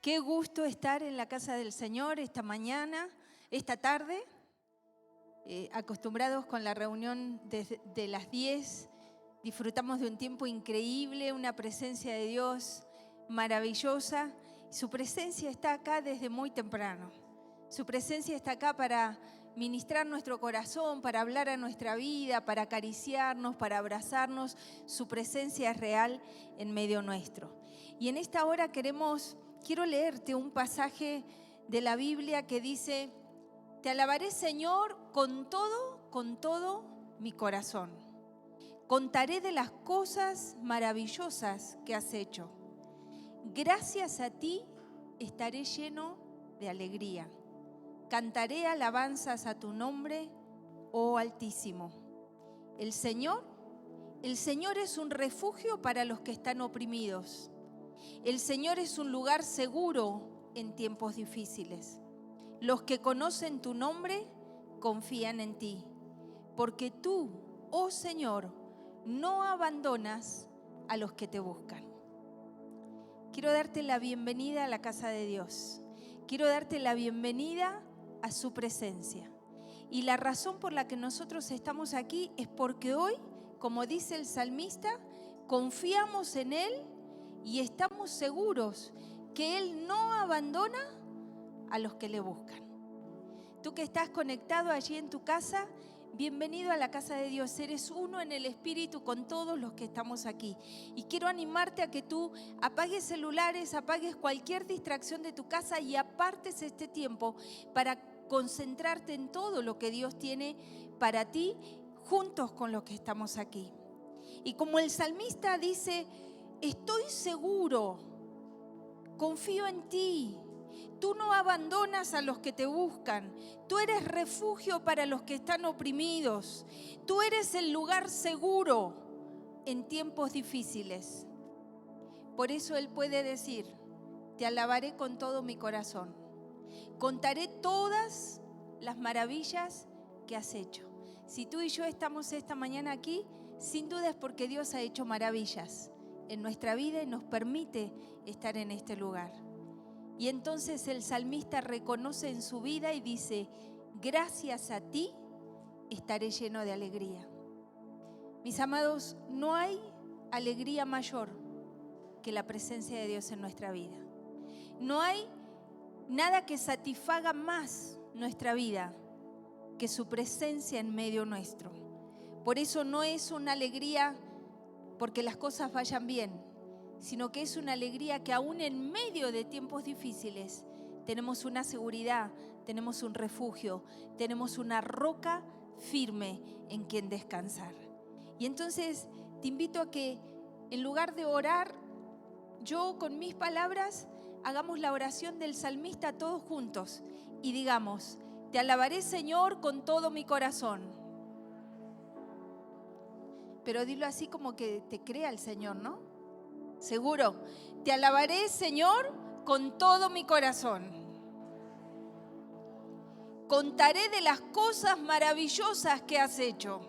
Qué gusto estar en la casa del Señor esta mañana, esta tarde, acostumbrados con la reunión de las 10. Disfrutamos de un tiempo increíble, una presencia de Dios maravillosa. Su presencia está acá desde muy temprano. Su presencia está acá para ministrar nuestro corazón, para hablar a nuestra vida, para acariciarnos, para abrazarnos. Su presencia es real en medio nuestro. Y en esta hora quiero leerte un pasaje de la Biblia que dice: te alabaré, Señor, con todo mi corazón. Contaré de las cosas maravillosas que has hecho. Gracias a ti estaré lleno de alegría. Cantaré alabanzas a tu nombre, oh Altísimo. El Señor es un refugio para los que están oprimidos. El Señor es un lugar seguro en tiempos difíciles. Los que conocen tu nombre confían en ti, porque tú, oh Señor, no abandonas a los que te buscan. Quiero darte la bienvenida a la casa de Dios. Quiero darte la bienvenida a su presencia. Y la razón por la que nosotros estamos aquí es porque hoy, como dice el salmista, confiamos en Él y estamos seguros que Él no abandona a los que le buscan. Tú que estás conectado allí en tu casa, bienvenido a la casa de Dios. Eres uno en el Espíritu con todos los que estamos aquí. Y quiero animarte a que tú apagues celulares, apagues cualquier distracción de tu casa y apartes este tiempo para concentrarte en todo lo que Dios tiene para ti, juntos con los que estamos aquí. Y como el salmista dice: estoy seguro, confío en ti. Tú no abandonas a los que te buscan. Tú eres refugio para los que están oprimidos. Tú eres el lugar seguro en tiempos difíciles. Por eso Él puede decir: te alabaré con todo mi corazón. Contaré todas las maravillas que has hecho. Si tú y yo estamos esta mañana aquí, sin duda es porque Dios ha hecho maravillas en nuestra vida y nos permite estar en este lugar. Y entonces el salmista reconoce en su vida y dice: gracias a ti estaré lleno de alegría. Mis amados, no hay alegría mayor que la presencia de Dios en nuestra vida. No hay nada que satisfaga más nuestra vida que su presencia en medio nuestro. Por eso no es una alegría porque las cosas vayan bien, sino que es una alegría que aún en medio de tiempos difíciles tenemos una seguridad, tenemos un refugio, tenemos una roca firme en quien descansar. Y entonces te invito a que en lugar de orar yo con mis palabras, hagamos la oración del salmista todos juntos y digamos: te alabaré, Señor, con todo mi corazón. Pero dilo así como que te crea el Señor, ¿no? Seguro. Te alabaré, Señor, con todo mi corazón. Contaré de las cosas maravillosas que has hecho.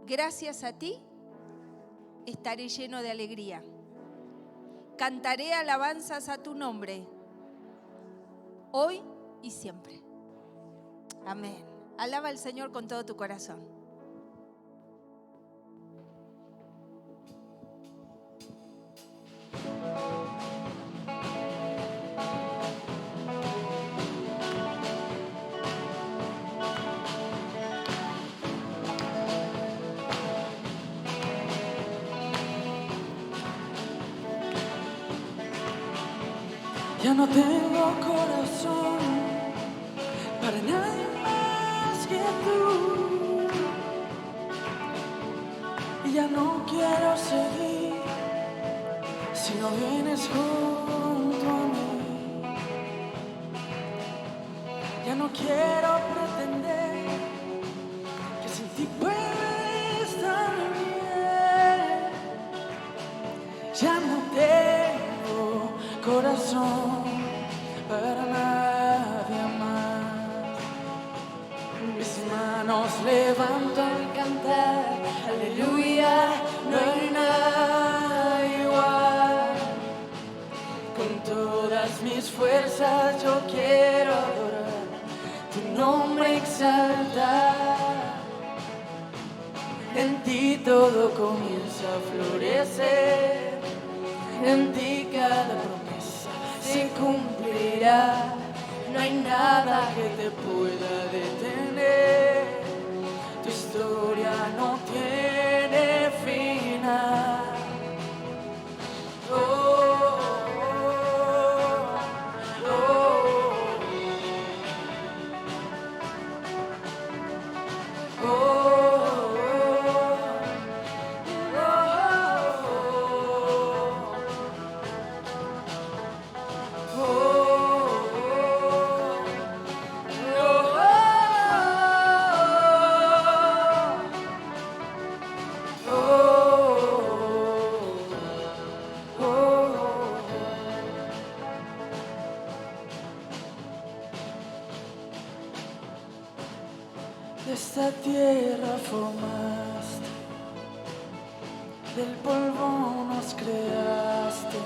Gracias a ti estaré lleno de alegría. Cantaré alabanzas a tu nombre, hoy y siempre. Amén. Alaba al Señor con todo tu corazón. Ya no tengo corazón para nadie más que tú. Y ya no quiero seguir si no vienes junto a mí. Ya no quiero pretender que sin ti puedo estar bien. Ya no tengo corazón para nadie más. Mis manos levanto a cantar, aleluya, no hay nada igual. En ti todo comienza a florecer, en ti cada promesa se cumplirá. No hay nada que te pueda detener, tu historia no tiene final. Oh, oh, oh, oh, de esta tierra formaste, del polvo nos creaste,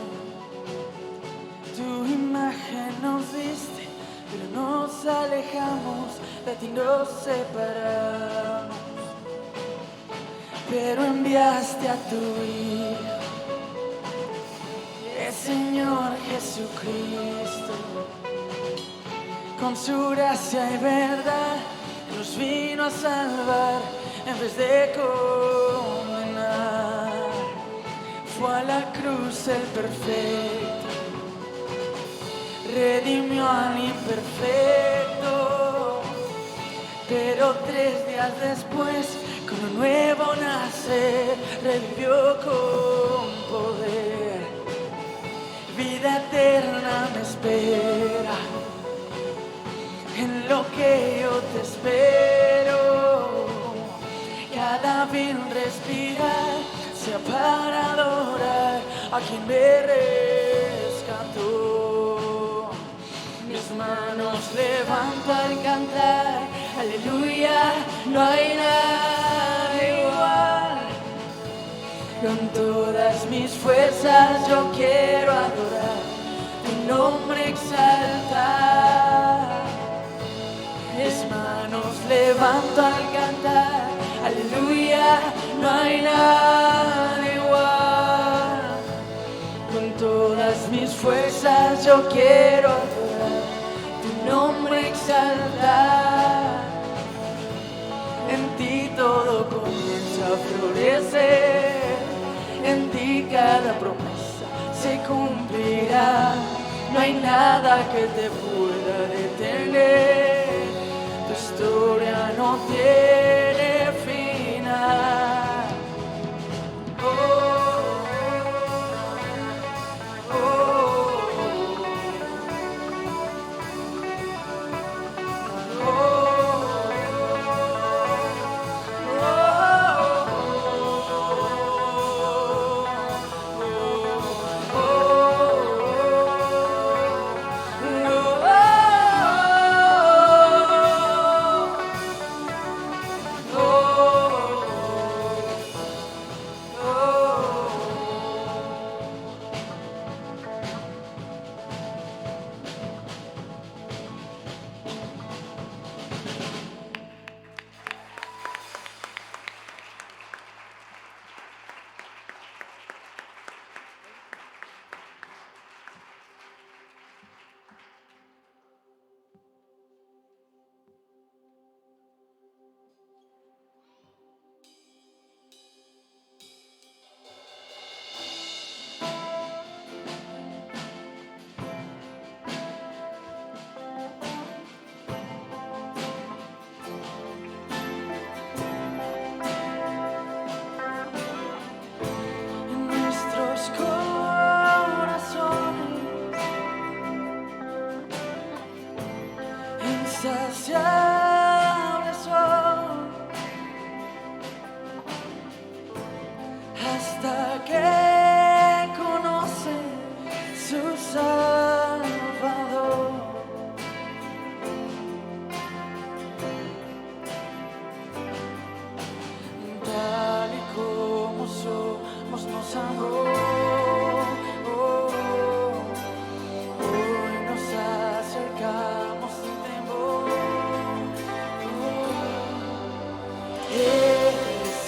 tu imagen nos diste, pero nos alejamos, de ti nos separamos. Pero enviaste a tu Hijo, el Señor Jesucristo, con su gracia y verdad nos vino a salvar en vez de condenar. Fue a la cruz el perfecto, redimió al imperfecto, pero 3 días después, con un nuevo nacer, revivió con poder. Vida eterna me espera, en lo que yo te espero. Cada bien respirar sea para adorar a quien me rescató. Mis manos levanto al cantar, aleluya, no hay nada igual. Con todas mis fuerzas yo quiero adorar, tu nombre exaltar. Mis manos levanto al cantar, aleluya, no hay nada igual. Con todas mis fuerzas yo quiero adorar, tu nombre exaltar. En ti todo comienza a florecer, en ti cada promesa se cumplirá. No hay nada que te pueda detener, tu historia no tiene final. Oh, oh, oh, oh, insaciables son, hasta que conoce su Salvador. Tal y como somos nos amó. Hoy nos acercamos sin temor. Él es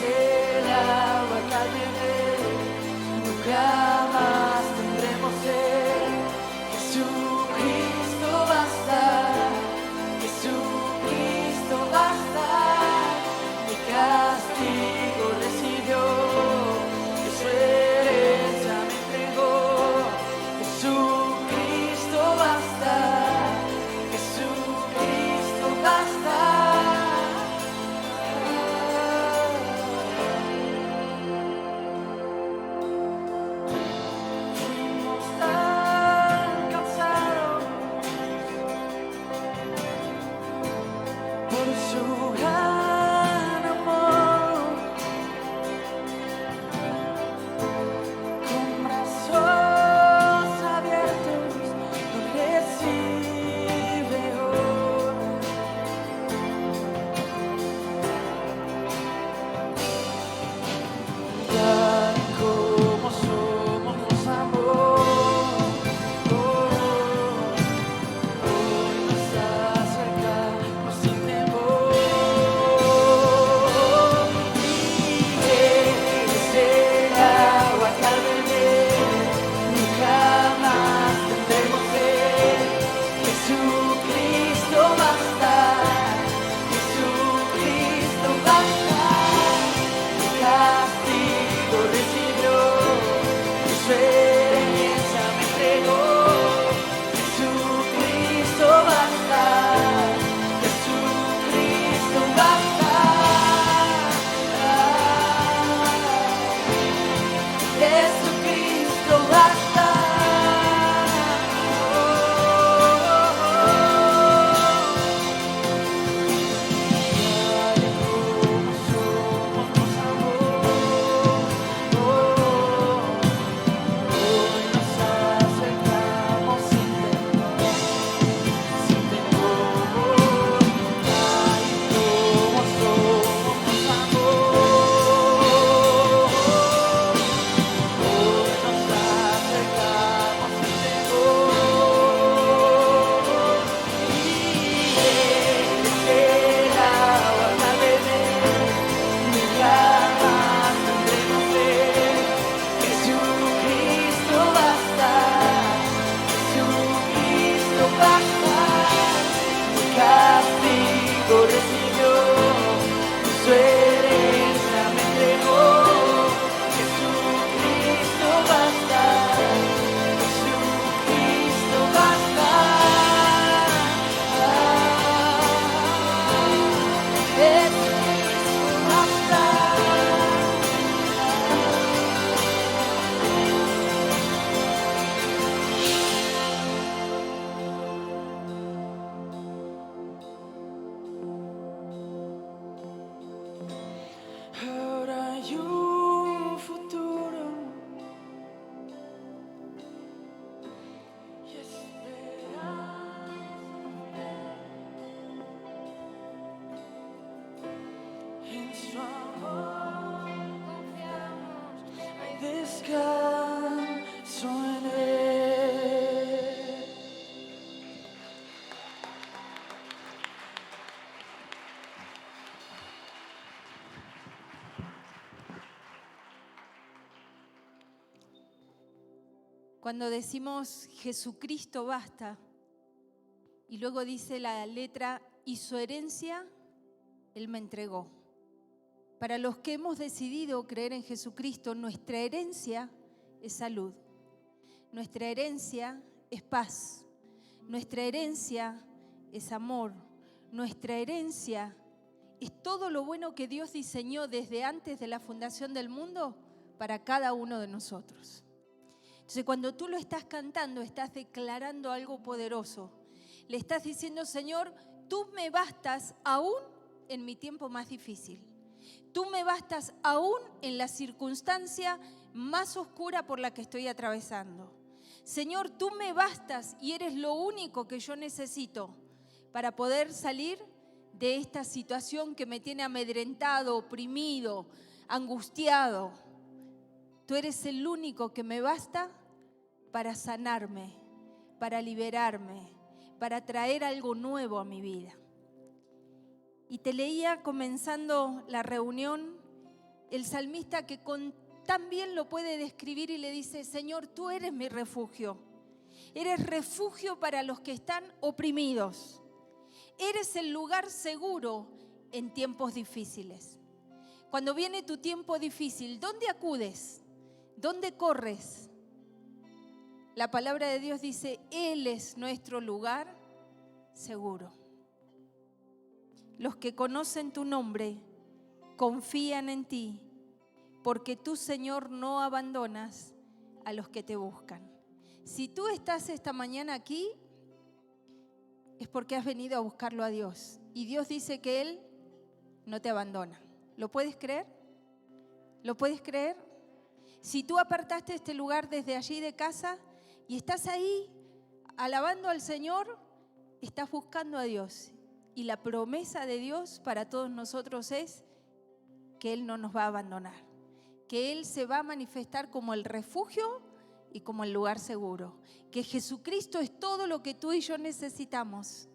Cuando decimos Jesucristo basta, y luego dice la letra, y su herencia Él me entregó. Para los que hemos decidido creer en Jesucristo, nuestra herencia es salud. Nuestra herencia es paz. Nuestra herencia es amor. Nuestra herencia es todo lo bueno que Dios diseñó desde antes de la fundación del mundo para cada uno de nosotros. Entonces, cuando tú lo estás cantando, estás declarando algo poderoso. Le estás diciendo, Señor, tú me bastas aún en mi tiempo más difícil. Tú me bastas aún en la circunstancia más oscura por la que estoy atravesando. Señor, tú me bastas y eres lo único que yo necesito para poder salir de esta situación que me tiene amedrentado, oprimido, angustiado. Tú eres el único que me basta para sanarme, para liberarme, para traer algo nuevo a mi vida. Y te leía comenzando la reunión el salmista que tan bien lo puede describir y le dice, Señor, tú eres mi refugio. Eres refugio para los que están oprimidos. Eres el lugar seguro en tiempos difíciles. Cuando viene tu tiempo difícil, ¿dónde acudes? ¿Dónde corres? La palabra de Dios dice, Él es nuestro lugar seguro. Los que conocen tu nombre confían en ti, porque tú, Señor, no abandonas a los que te buscan. Si tú estás esta mañana aquí, es porque has venido a buscarlo a Dios. Y Dios dice que Él no te abandona. ¿Lo puedes creer? ¿Lo puedes creer? Si tú apartaste este lugar desde allí de casa y estás ahí alabando al Señor, estás buscando a Dios. Y la promesa de Dios para todos nosotros es que Él no nos va a abandonar. Que Él se va a manifestar como el refugio y como el lugar seguro. Que Jesucristo es todo lo que tú y yo necesitamos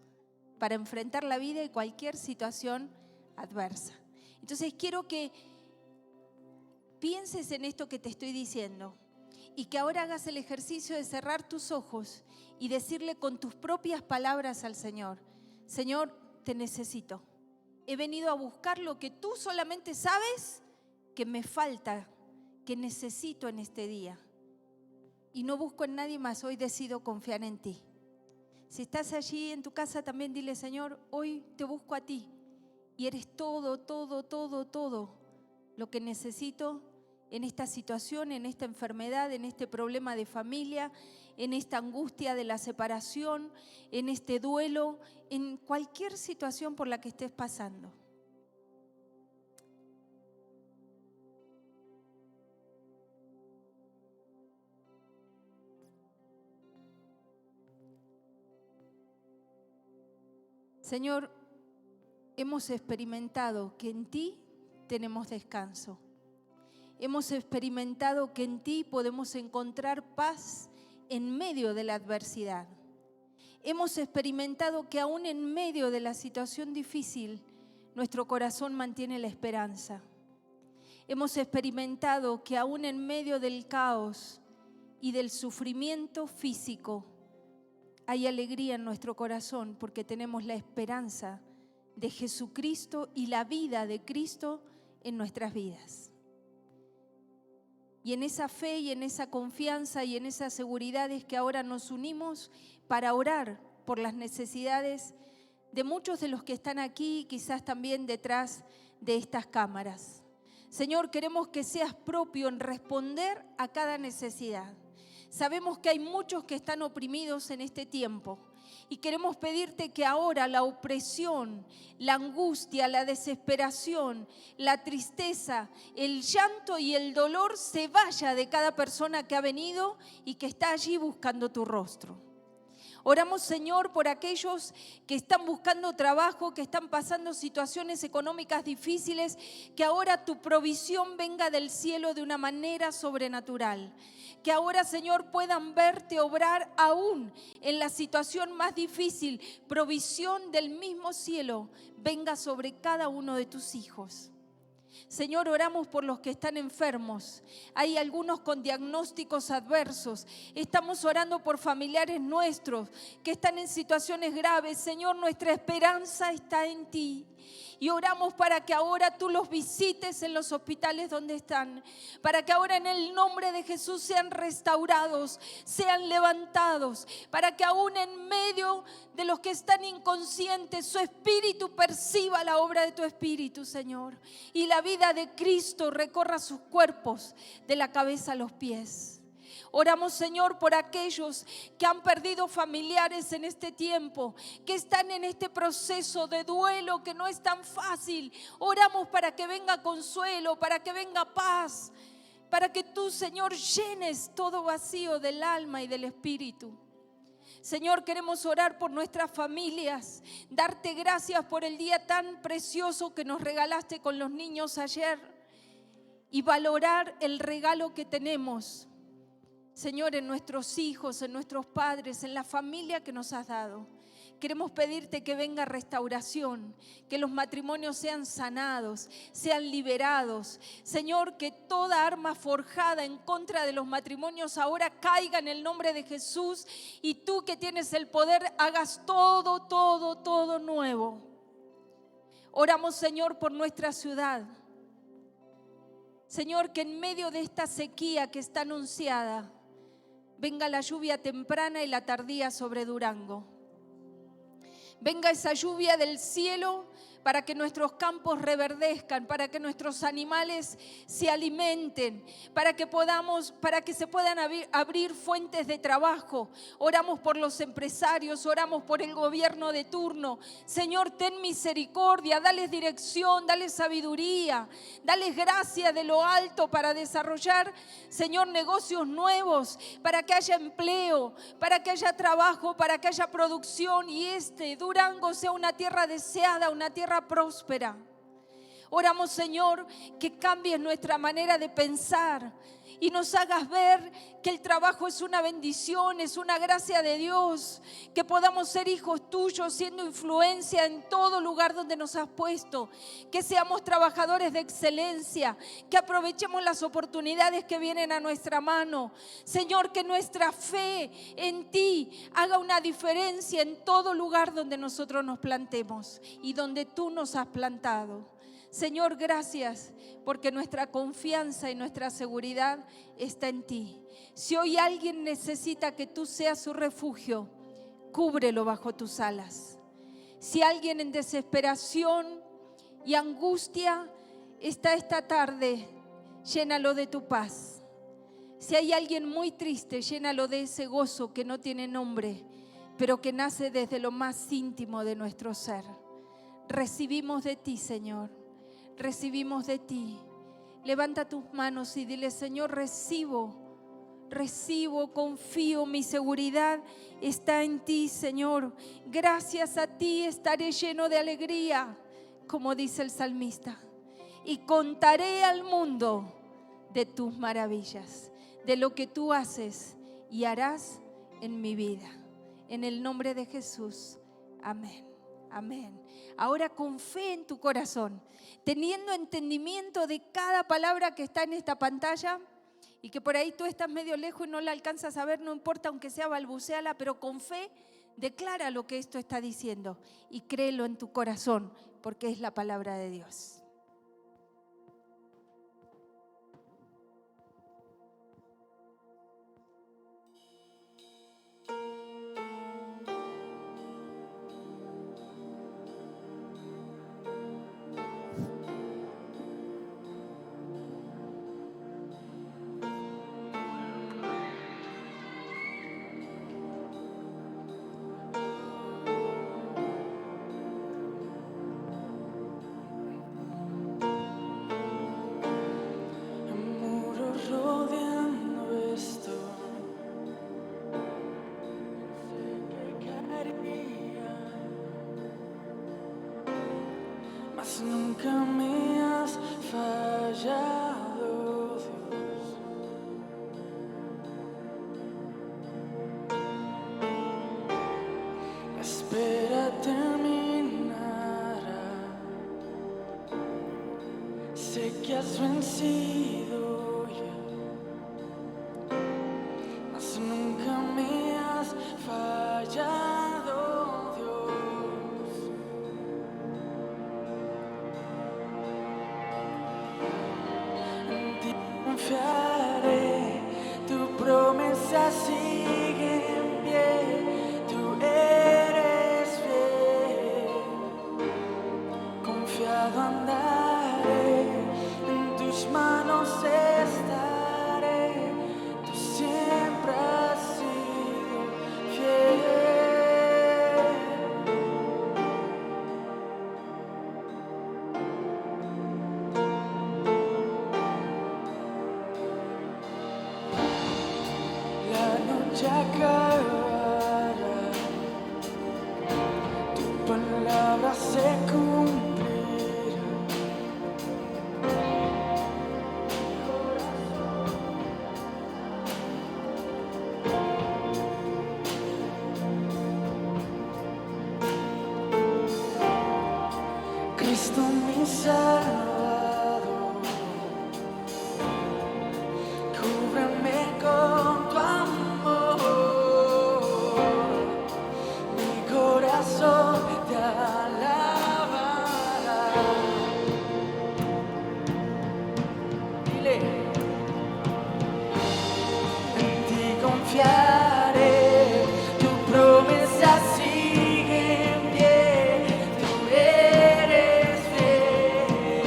para enfrentar la vida y cualquier situación adversa. Entonces quiero que pienses en esto que te estoy diciendo y que ahora hagas el ejercicio de cerrar tus ojos y decirle con tus propias palabras al Señor, Señor, te necesito. He venido a buscar lo que tú solamente sabes que me falta, que necesito en este día. Y no busco en nadie más, hoy decido confiar en ti. Si estás allí en tu casa también dile, Señor, hoy te busco a ti. Y eres todo lo que necesito en esta situación, en esta enfermedad, en este problema de familia, en esta angustia de la separación, en este duelo, en cualquier situación por la que estés pasando. Señor, hemos experimentado que en ti tenemos descanso. Hemos experimentado que en ti podemos encontrar paz en medio de la adversidad. Hemos experimentado que aún en medio de la situación difícil, nuestro corazón mantiene la esperanza. Hemos experimentado que aún en medio del caos y del sufrimiento físico, hay alegría en nuestro corazón porque tenemos la esperanza de Jesucristo y la vida de Cristo en nuestras vidas. Y en esa fe y en esa confianza y en esa seguridad es que ahora nos unimos para orar por las necesidades de muchos de los que están aquí, quizás también detrás de estas cámaras. Señor, queremos que seas propio en responder a cada necesidad. Sabemos que hay muchos que están oprimidos en este tiempo y queremos pedirte que ahora la opresión, la angustia, la desesperación, la tristeza, el llanto y el dolor se vaya de cada persona que ha venido y que está allí buscando tu rostro. Oramos, Señor, por aquellos que están buscando trabajo, que están pasando situaciones económicas difíciles, que ahora tu provisión venga del cielo de una manera sobrenatural. Que ahora, Señor, puedan verte obrar aún en la situación más difícil. Provisión del mismo cielo venga sobre cada uno de tus hijos. Señor, oramos por los que están enfermos. Hay algunos con diagnósticos adversos. Estamos orando por familiares nuestros que están en situaciones graves. Señor, nuestra esperanza está en ti. Y oramos para que ahora tú los visites en los hospitales donde están. Para que ahora en el nombre de Jesús sean restaurados, sean levantados. Para que aún en medio de los que están inconscientes, su espíritu perciba la obra de tu espíritu, Señor. Y la vida de Cristo recorra sus cuerpos de la cabeza a los pies. Oramos, Señor, por aquellos que han perdido familiares en este tiempo, que están en este proceso de duelo que no es tan fácil. Oramos para que venga consuelo, para que venga paz, para que tú, Señor, llenes todo vacío del alma y del espíritu. Señor, queremos orar por nuestras familias, darte gracias por el día tan precioso que nos regalaste con los niños ayer y valorar el regalo que tenemos, Señor, en nuestros hijos, en nuestros padres, en la familia que nos has dado. Queremos pedirte que venga restauración, que los matrimonios sean sanados, sean liberados. Señor, que toda arma forjada en contra de los matrimonios ahora caiga en el nombre de Jesús y tú que tienes el poder hagas todo nuevo. Oramos, Señor, por nuestra ciudad. Señor, que en medio de esta sequía que está anunciada, venga la lluvia temprana y la tardía sobre Durango. Venga esa lluvia del cielo para que nuestros campos reverdezcan, para que nuestros animales se alimenten, para que se puedan abrir fuentes de trabajo. Oramos por los empresarios, oramos por el gobierno de turno. Señor, ten misericordia, dales dirección, dales sabiduría, dales gracia de lo alto para desarrollar, Señor, negocios nuevos, para que haya empleo, para que haya trabajo, para que haya producción y Durango sea una tierra deseada, una tierra próspera. Oramos, Señor, que cambies nuestra manera de pensar y nos hagas ver que el trabajo es una bendición, es una gracia de Dios, que podamos ser hijos tuyos siendo influencia en todo lugar donde nos has puesto, que seamos trabajadores de excelencia, que aprovechemos las oportunidades que vienen a nuestra mano. Señor, que nuestra fe en ti haga una diferencia en todo lugar donde nosotros nos plantemos y donde tú nos has plantado. Señor, gracias porque nuestra confianza y nuestra seguridad está en ti. Si hoy alguien necesita que tú seas su refugio, cúbrelo bajo tus alas. Si alguien en desesperación y angustia está esta tarde, llénalo de tu paz. Si hay alguien muy triste, llénalo de ese gozo que no tiene nombre, pero que nace desde lo más íntimo de nuestro ser. Recibimos de ti, Señor. Recibimos de ti. Levanta tus manos y dile: Señor, recibo, confío, mi seguridad está en ti, Señor. Gracias a ti estaré lleno de alegría, como dice el salmista, y contaré al mundo de tus maravillas, de lo que tú haces y harás en mi vida. En el nombre de Jesús, amén. Amén. Ahora con fe en tu corazón, teniendo entendimiento de cada palabra que está en esta pantalla y que por ahí tú estás medio lejos y no la alcanzas a ver, no importa, aunque sea balbuceala, pero con fe declara lo que esto está diciendo y créelo en tu corazón porque es la palabra de Dios. Nunca me has fallado, Dios. La espera terminará. Sé has vencido ya, mas nunca me has fallado, Dios. En ti confiaré, tu promesa sigue en pie, tú eres fiel. Confiado andaré, en tus manos estaré, tú siempre has sido fiel. La noche acabará, tu palabra se cumplirá. Cristo mi Salvador, cúbreme con tu amor, mi corazón te alabará. Dile, en ti confiaré, tu promesa sigue en pie, tú eres fiel.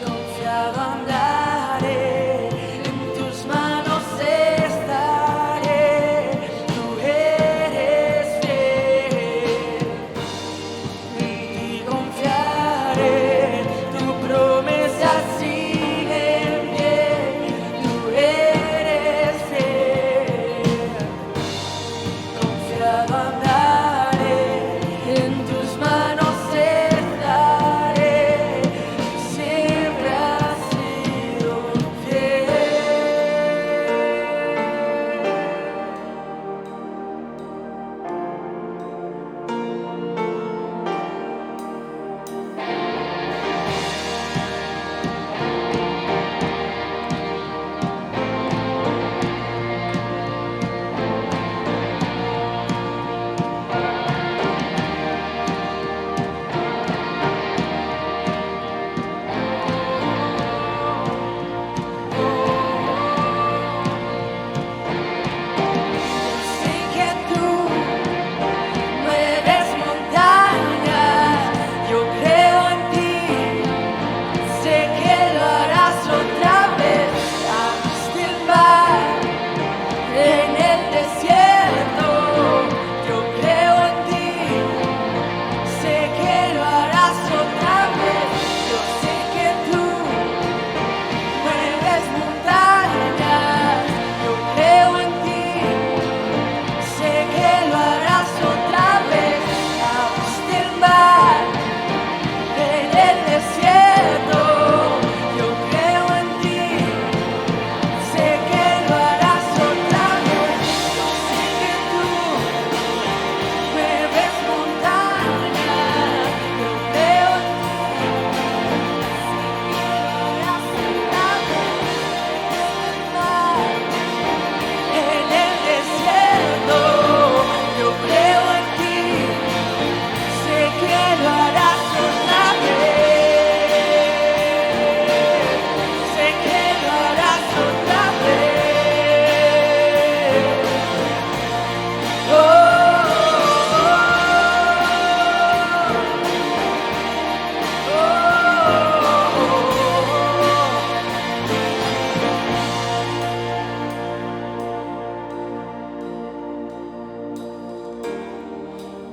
Confiado andaré, en tus manos estaré, tú eres fiel. En ti confiaré, tu promesa sigue en pie, tú eres fiel. Confiado andaré, en tus manos estaré, siempre has sido fiel. Sé que tú mueves montañas, yo creo en ti, sé que lo harás otra vez. Abriste el mar en el desierto, yo creo en ti, sé que lo harás otra vez. Yo sé que tú mueves montañas, yo creo en ti, sé que lo harás otra vez. Abriste el mar en el desierto, yo creo en ti, sé que lo harás otra vez. Yo sé que tú mueves montañas, yo creo en ti, sé que lo harás otra vez. En el desierto, yo creo en ti, sé que lo harás otra vez, sé que lo harás otra vez. Oh,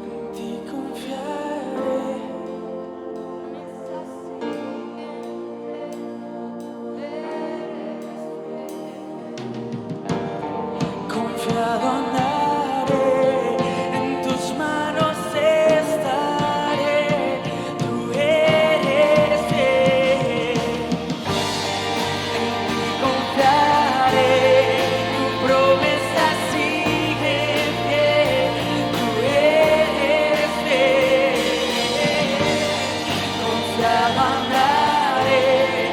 en ti confiaré. Confiado andaré, en tus manos estaré, tú eres fiel. En ti confiaré, tu promesa sigue en pie, tú eres fiel. Confiado andaré,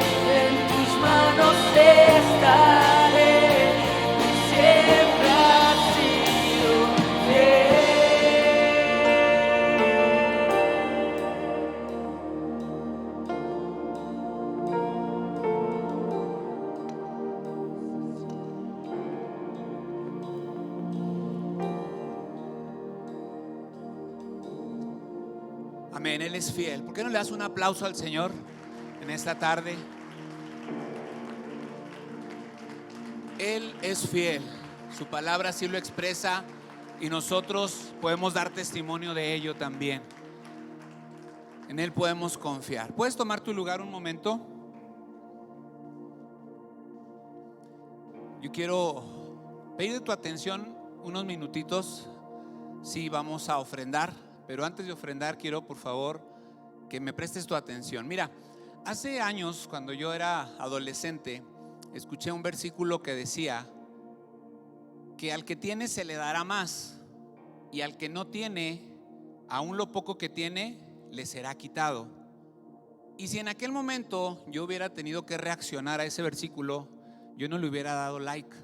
Amén, Él es fiel. ¿Por qué no le das un aplauso al Señor en esta tarde? Él es fiel. Su palabra así lo expresa y nosotros podemos dar testimonio de ello también. En Él podemos confiar. ¿Puedes tomar tu lugar un momento? Yo quiero pedir tu atención unos minutitos. Sí, vamos a ofrendar, pero antes de ofrendar quiero por favor que me prestes tu atención. Mira, hace años cuando yo era adolescente escuché un versículo que decía que al que tiene se le dará más y al que no tiene, aún lo poco que tiene le será quitado. Y si en aquel momento yo hubiera tenido que reaccionar a ese versículo, yo no le hubiera dado like.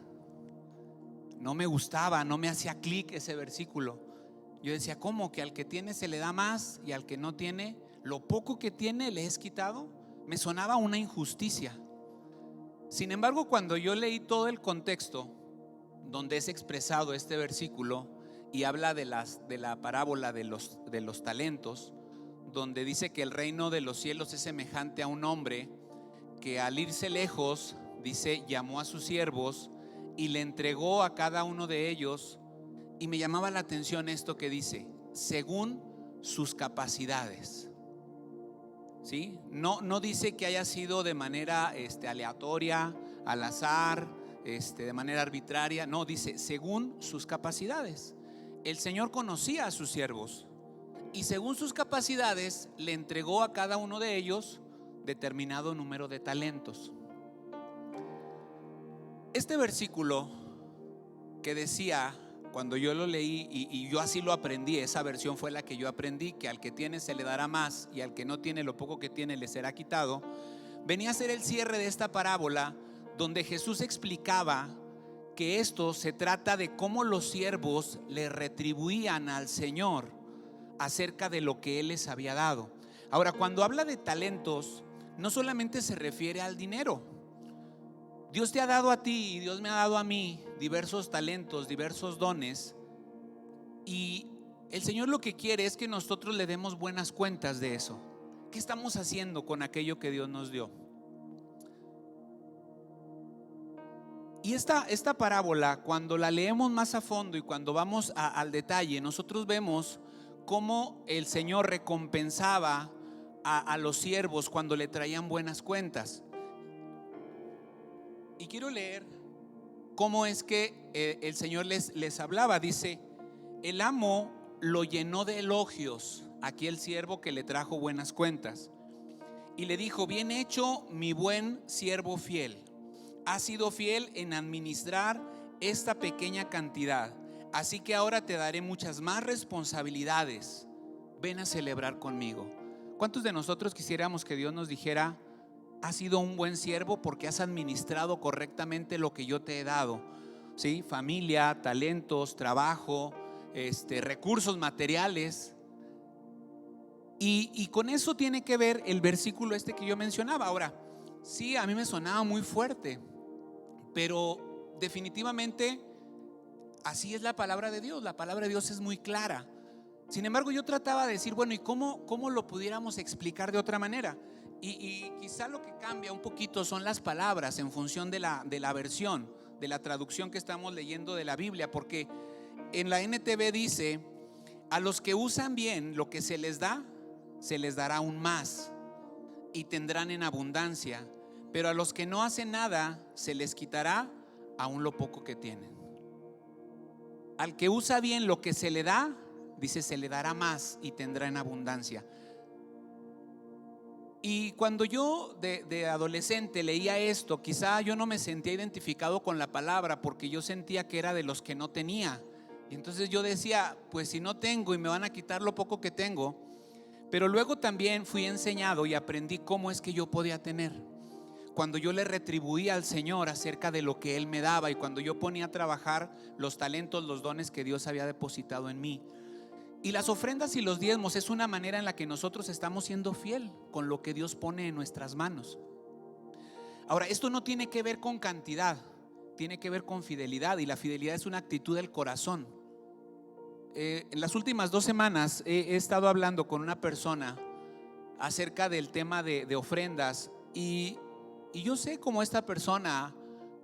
No me gustaba, no me hacía clic ese versículo. Yo decía, ¿cómo? Que al que tiene se le da más y al que no tiene, lo poco que tiene le es quitado. Me sonaba una injusticia. Sin embargo, cuando yo leí todo el contexto donde es expresado este versículo y habla de la parábola de los talentos, donde dice que el reino de los cielos es semejante a un hombre que al irse lejos, dice, llamó a sus siervos y le entregó a cada uno de ellos. Y me llamaba la atención esto que dice, según sus capacidades. ¿Sí? No dice que haya sido de manera aleatoria, al azar, de manera arbitraria. No, dice según sus capacidades. El Señor conocía a sus siervos y según sus capacidades le entregó a cada uno de ellos determinado número de talentos. Este versículo que decía, cuando yo lo leí y yo así lo aprendí, esa versión fue la que yo aprendí, que al que tiene se le dará más y al que no tiene, lo poco que tiene le será quitado, venía a ser el cierre de esta parábola donde Jesús explicaba que esto se trata de cómo los siervos le retribuían al Señor acerca de lo que Él les había dado. Ahora, cuando habla de talentos, no solamente se refiere al dinero. Dios te ha dado a ti y Dios me ha dado a mí diversos talentos, diversos dones, y el Señor lo que quiere es que nosotros le demos buenas cuentas de eso. ¿Qué estamos haciendo con aquello que Dios nos dio? Y esta parábola, cuando la leemos más a fondo y cuando vamos al detalle, nosotros vemos cómo el Señor recompensaba a los siervos cuando le traían buenas cuentas. Y quiero leer cómo es que el Señor les hablaba. Dice, el amo lo llenó de elogios, aquel siervo que le trajo buenas cuentas, y le dijo, bien hecho, mi buen siervo fiel. Has sido fiel en administrar esta pequeña cantidad, así que ahora te daré muchas más responsabilidades. Ven a celebrar conmigo. ¿Cuántos de nosotros quisiéramos que Dios nos dijera, has sido un buen siervo porque has administrado correctamente lo que yo te he dado? ¿Sí? Familia, talentos, trabajo, recursos materiales. Y con eso tiene que ver el versículo que yo mencionaba. Ahora, sí, a mí me sonaba muy fuerte, pero definitivamente así es la palabra de Dios. La palabra de Dios es muy clara. Sin embargo, yo trataba de decir, bueno, ¿y cómo lo pudiéramos explicar de otra manera? Y quizá lo que cambia un poquito son las palabras en función de la versión, de la traducción que estamos leyendo de la Biblia, porque en la NTV dice, a los que usan bien lo que se les da, se les dará aún más y tendrán en abundancia, pero a los que no hacen nada, se les quitará aún lo poco que tienen. Al que usa bien lo que se le da, dice, se le dará más y tendrá en abundancia. Y cuando yo de adolescente leía esto, quizá yo no me sentía identificado con la palabra, porque yo sentía que era de los que no tenía. Y entonces yo decía, pues si no tengo y me van a quitar lo poco que tengo. Pero luego también fui enseñado y aprendí cómo es que yo podía tener. Cuando yo le retribuía al Señor acerca de lo que Él me daba, y cuando yo ponía a trabajar los talentos, los dones que Dios había depositado en mí. Y las ofrendas y los diezmos es una manera en la que nosotros estamos siendo fiel con lo que Dios pone en nuestras manos. Ahora, esto no tiene que ver con cantidad, tiene que ver con fidelidad, y la fidelidad es una actitud del corazón. En las últimas 2 semanas he estado hablando con una persona acerca del tema de ofrendas y yo sé cómo esta persona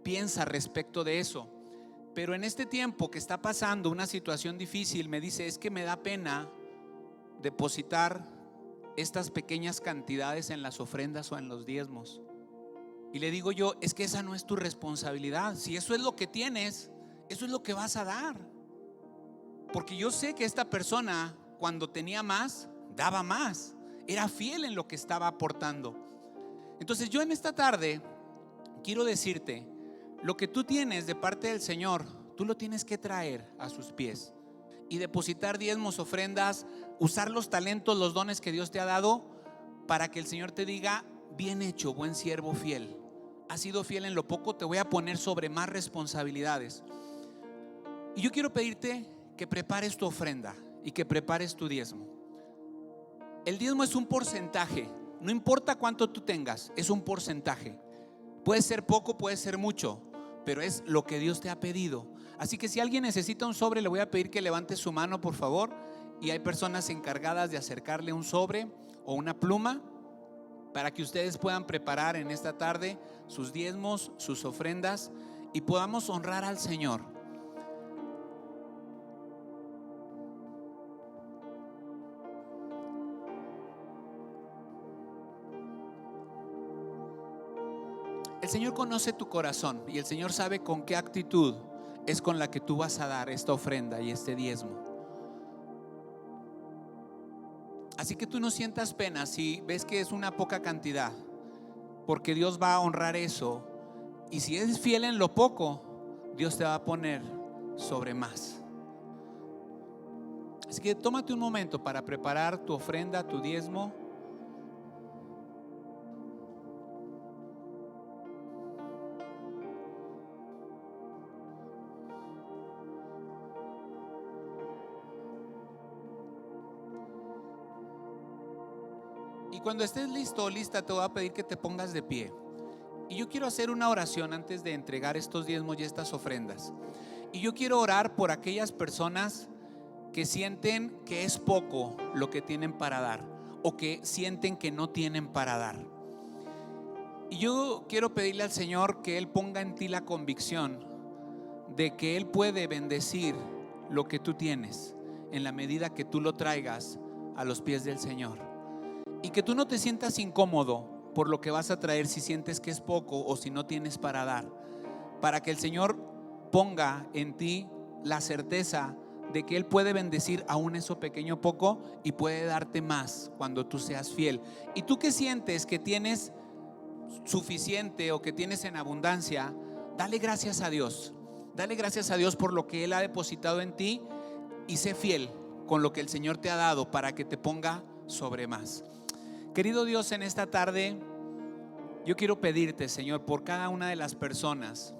piensa respecto de eso, pero en este tiempo que está pasando una situación difícil, me dice: es que me da pena depositar estas pequeñas cantidades en las ofrendas o en los diezmos. Y le digo yo: es que esa no es tu responsabilidad. Si eso es lo que tienes, eso es lo que vas a dar. Porque yo sé que esta persona, cuando tenía más, daba más, era fiel en lo que estaba aportando. Entonces yo en esta tarde quiero decirte: lo que tú tienes de parte del Señor, tú lo tienes que traer a sus pies y depositar diezmos, ofrendas, usar los talentos, los dones que Dios te ha dado, para que el Señor te diga: bien hecho, buen siervo fiel, has sido fiel en lo poco, te voy a poner sobre más responsabilidades. Y yo quiero pedirte que prepares tu ofrenda y que prepares tu diezmo. El diezmo es un porcentaje, no importa cuánto tú tengas, es un porcentaje. Puede ser poco, puede ser mucho, pero es lo que Dios te ha pedido. Así que si alguien necesita un sobre, le voy a pedir que levante su mano, por favor. Y hay personas encargadas de acercarle un sobre o una pluma para que ustedes puedan preparar en esta tarde sus diezmos, sus ofrendas, y podamos honrar al Señor. El Señor conoce tu corazón y el Señor sabe con qué actitud es con la que tú vas a dar esta ofrenda y este diezmo. Así que tú no sientas pena si ves que es una poca cantidad, porque Dios va a honrar eso. Y si eres fiel en lo poco, Dios te va a poner sobre más. Así que tómate un momento para preparar tu ofrenda, tu diezmo. Y cuando estés listo o lista, te voy a pedir que te pongas de pie. Y yo quiero hacer una oración antes de entregar estos diezmos y estas ofrendas. Y yo quiero orar por aquellas personas que sienten que es poco lo que tienen para dar, o que sienten que no tienen para dar. Y yo quiero pedirle al Señor que Él ponga en ti la convicción de que Él puede bendecir lo que tú tienes en la medida que tú lo traigas a los pies del Señor. Y que tú no te sientas incómodo por lo que vas a traer si sientes que es poco o si no tienes para dar, para que el Señor ponga en ti la certeza de que Él puede bendecir aún eso pequeño poco y puede darte más cuando tú seas fiel. Y tú que sientes que tienes suficiente o que tienes en abundancia, dale gracias a Dios. Dale gracias a Dios por lo que Él ha depositado en ti y sé fiel con lo que el Señor te ha dado para que te ponga sobre más. Querido Dios, en esta tarde yo quiero pedirte, Señor, por cada una de las personas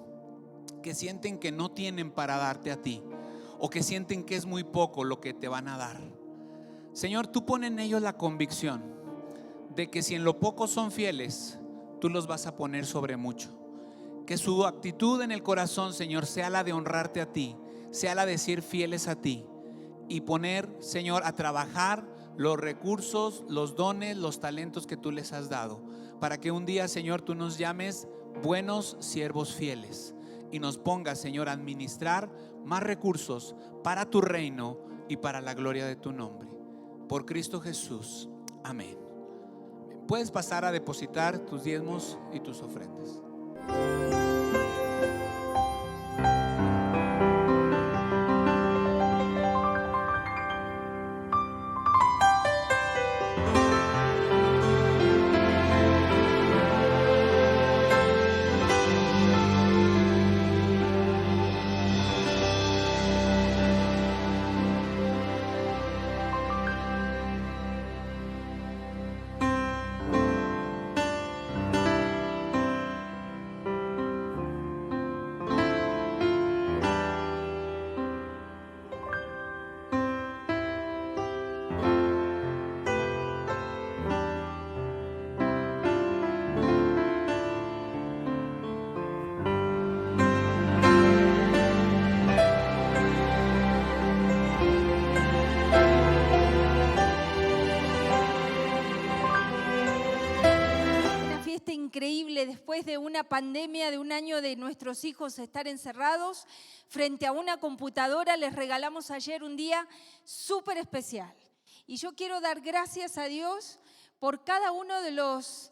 que sienten que no tienen para darte a ti, o que sienten que es muy poco lo que te van a dar. Señor, tú pones en ellos la convicción de que si en lo poco son fieles, tú los vas a poner sobre mucho. Que su actitud en el corazón, Señor, sea la de honrarte a ti, sea la de ser fieles a ti y poner, Señor, a trabajar los recursos, los dones, los talentos que tú les has dado, para que un día, Señor, tú nos llames buenos siervos fieles y nos pongas, Señor, a administrar más recursos para tu reino y para la gloria de tu nombre. Por Cristo Jesús, amén. Puedes pasar a depositar tus diezmos y tus ofrendas. después de una pandemia de un año de nuestros hijos estar encerrados frente a una computadora, les regalamos ayer un día súper especial. Y yo quiero dar gracias a Dios por cada uno de los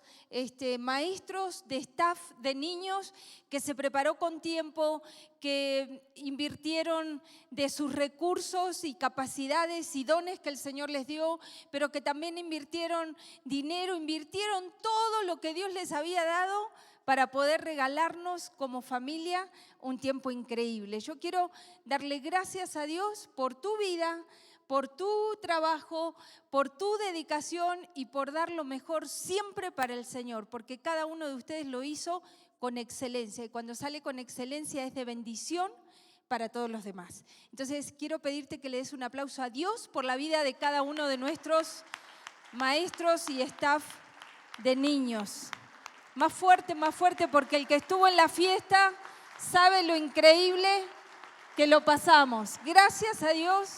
maestros de staff de niños que se preparó con tiempo, que invirtieron de sus recursos y capacidades y dones que el Señor les dio, pero que también invirtieron dinero, invirtieron todo lo que Dios les había dado para poder regalarnos como familia un tiempo increíble. Yo quiero darle gracias a Dios por tu vida, por tu trabajo, por tu dedicación y por dar lo mejor siempre para el Señor, porque cada uno de ustedes lo hizo con excelencia y cuando sale con excelencia es de bendición para todos los demás. Entonces quiero pedirte que le des un aplauso a Dios por la vida de cada uno de nuestros maestros y staff de niños. Más fuerte, porque el que estuvo en la fiesta sabe lo increíble que lo pasamos. Gracias a Dios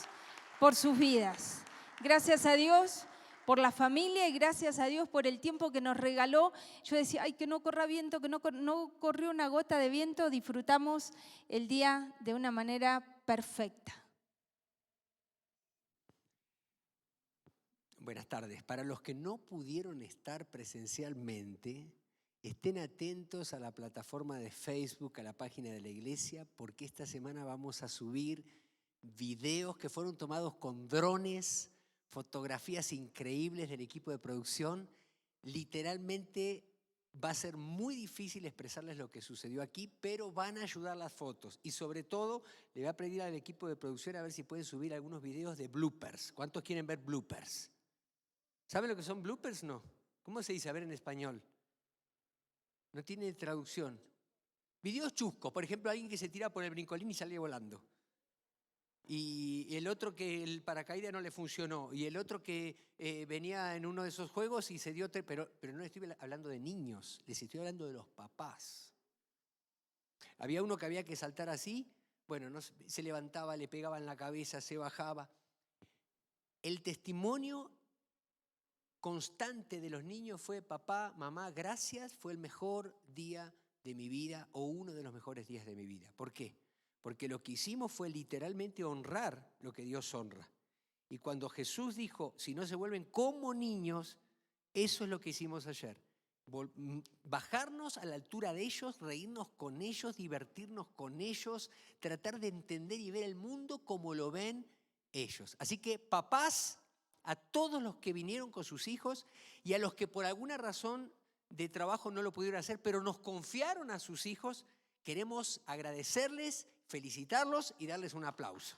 por sus vidas. Gracias a Dios por la familia y gracias a Dios por el tiempo que nos regaló. Yo decía, ay, que no corra viento, que no corrió una gota de viento. Disfrutamos el día de una manera perfecta. Buenas tardes. Para los que no pudieron estar presencialmente, estén atentos a la plataforma de Facebook, a la página de la iglesia, porque esta semana vamos a subir videos que fueron tomados con drones, fotografías increíbles del equipo de producción. Literalmente va a ser muy difícil expresarles lo que sucedió aquí, pero van a ayudar las fotos. Y sobre todo, le voy a pedir al equipo de producción a ver si pueden subir algunos videos de bloopers. ¿Cuántos quieren ver bloopers? ¿Saben lo que son bloopers? No. ¿Cómo se dice? A ver en español. No tiene traducción. Videos chuscos. Por ejemplo, alguien que se tira por el brincolín y sale volando. Y el otro que el paracaídas no le funcionó. Y el otro que venía en uno de esos juegos y se dio... Pero no estoy hablando de niños, les estoy hablando de los papás. Había uno que había que saltar así. Bueno, no, se levantaba, le pegaba en la cabeza, se bajaba. El testimonio constante de los niños fue: papá, mamá, gracias, fue el mejor día de mi vida o uno de los mejores días de mi vida. ¿Por qué? Porque lo que hicimos fue literalmente honrar lo que Dios honra. Y cuando Jesús dijo, si no se vuelven como niños, eso es lo que hicimos ayer. Bajarnos a la altura de ellos, reírnos con ellos, divertirnos con ellos, tratar de entender y ver el mundo como lo ven ellos. Así que papás, a todos los que vinieron con sus hijos y a los que por alguna razón de trabajo no lo pudieron hacer, pero nos confiaron a sus hijos, queremos agradecerles, felicitarlos y darles un aplauso.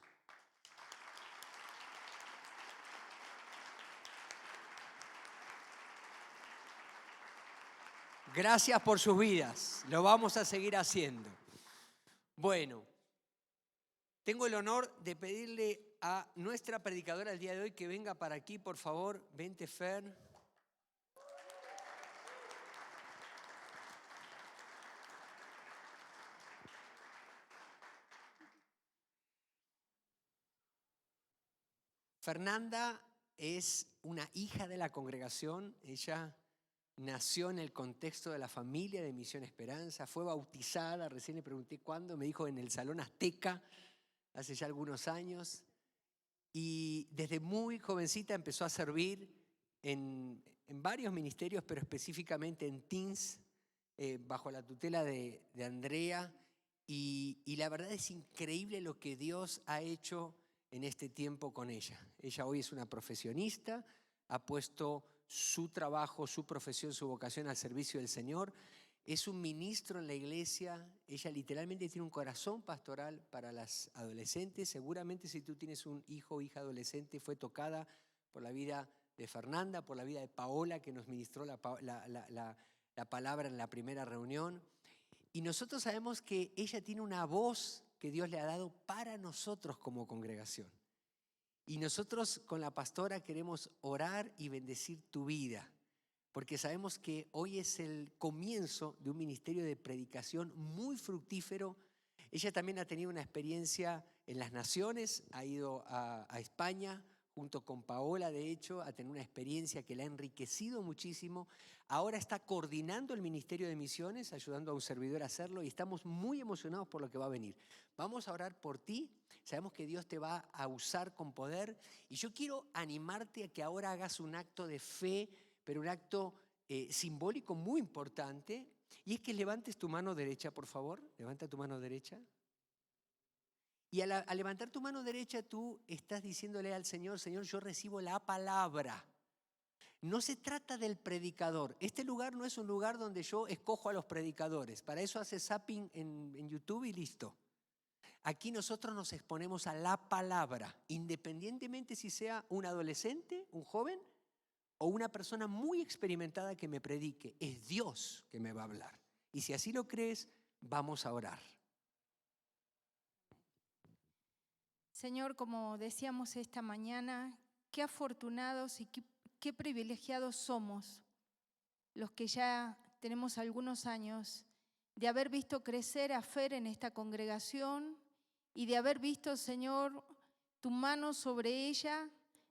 Gracias por sus vidas, lo vamos a seguir haciendo. Bueno, tengo el honor de pedirle a nuestra predicadora el día de hoy que venga para aquí, por favor. Vente, Fer. Fernanda es una hija de la congregación. Ella nació en el contexto de la familia de Misión Esperanza, fue bautizada, recién le pregunté cuándo, me dijo en el Salón Azteca, hace ya algunos años, y desde muy jovencita empezó a servir en varios ministerios, pero específicamente en Teens, bajo la tutela de Andrea, y la verdad es increíble lo que Dios ha hecho en este tiempo con ella. Ella hoy es una profesionista, ha puesto su trabajo, su profesión, su vocación al servicio del Señor. Es un ministro en la iglesia. Ella literalmente tiene un corazón pastoral para las adolescentes. Seguramente si tú tienes un hijo o hija adolescente, fue tocada por la vida de Fernanda, por la vida de Paola, que nos ministró la palabra en la primera reunión. Y nosotros sabemos que ella tiene una voz que Dios le ha dado para nosotros como congregación. Y nosotros con la pastora queremos orar y bendecir tu vida, porque sabemos que hoy es el comienzo de un ministerio de predicación muy fructífero. Ella también ha tenido una experiencia en las naciones, ha ido a España junto con Paola, de hecho, a tener una experiencia que la ha enriquecido muchísimo. Ahora está coordinando el Ministerio de Misiones, ayudando a un servidor a hacerlo, y estamos muy emocionados por lo que va a venir. Vamos a orar por ti, sabemos que Dios te va a usar con poder, y yo quiero animarte a que ahora hagas un acto de fe, pero un acto simbólico muy importante, y es que levantes tu mano derecha, por favor. Levanta tu mano derecha. Y al levantar tu mano derecha, tú estás diciéndole al Señor: Señor, yo recibo la palabra. No se trata del predicador. Este lugar no es un lugar donde yo escojo a los predicadores. Para eso hace zapping en YouTube y listo. Aquí nosotros nos exponemos a la palabra, independientemente si sea un adolescente, un joven o una persona muy experimentada que me predique. Es Dios que me va a hablar. Y si así lo crees, vamos a orar. Señor, como decíamos esta mañana, qué afortunados y qué privilegiados somos los que ya tenemos algunos años de haber visto crecer a Fer en esta congregación y de haber visto, Señor, tu mano sobre ella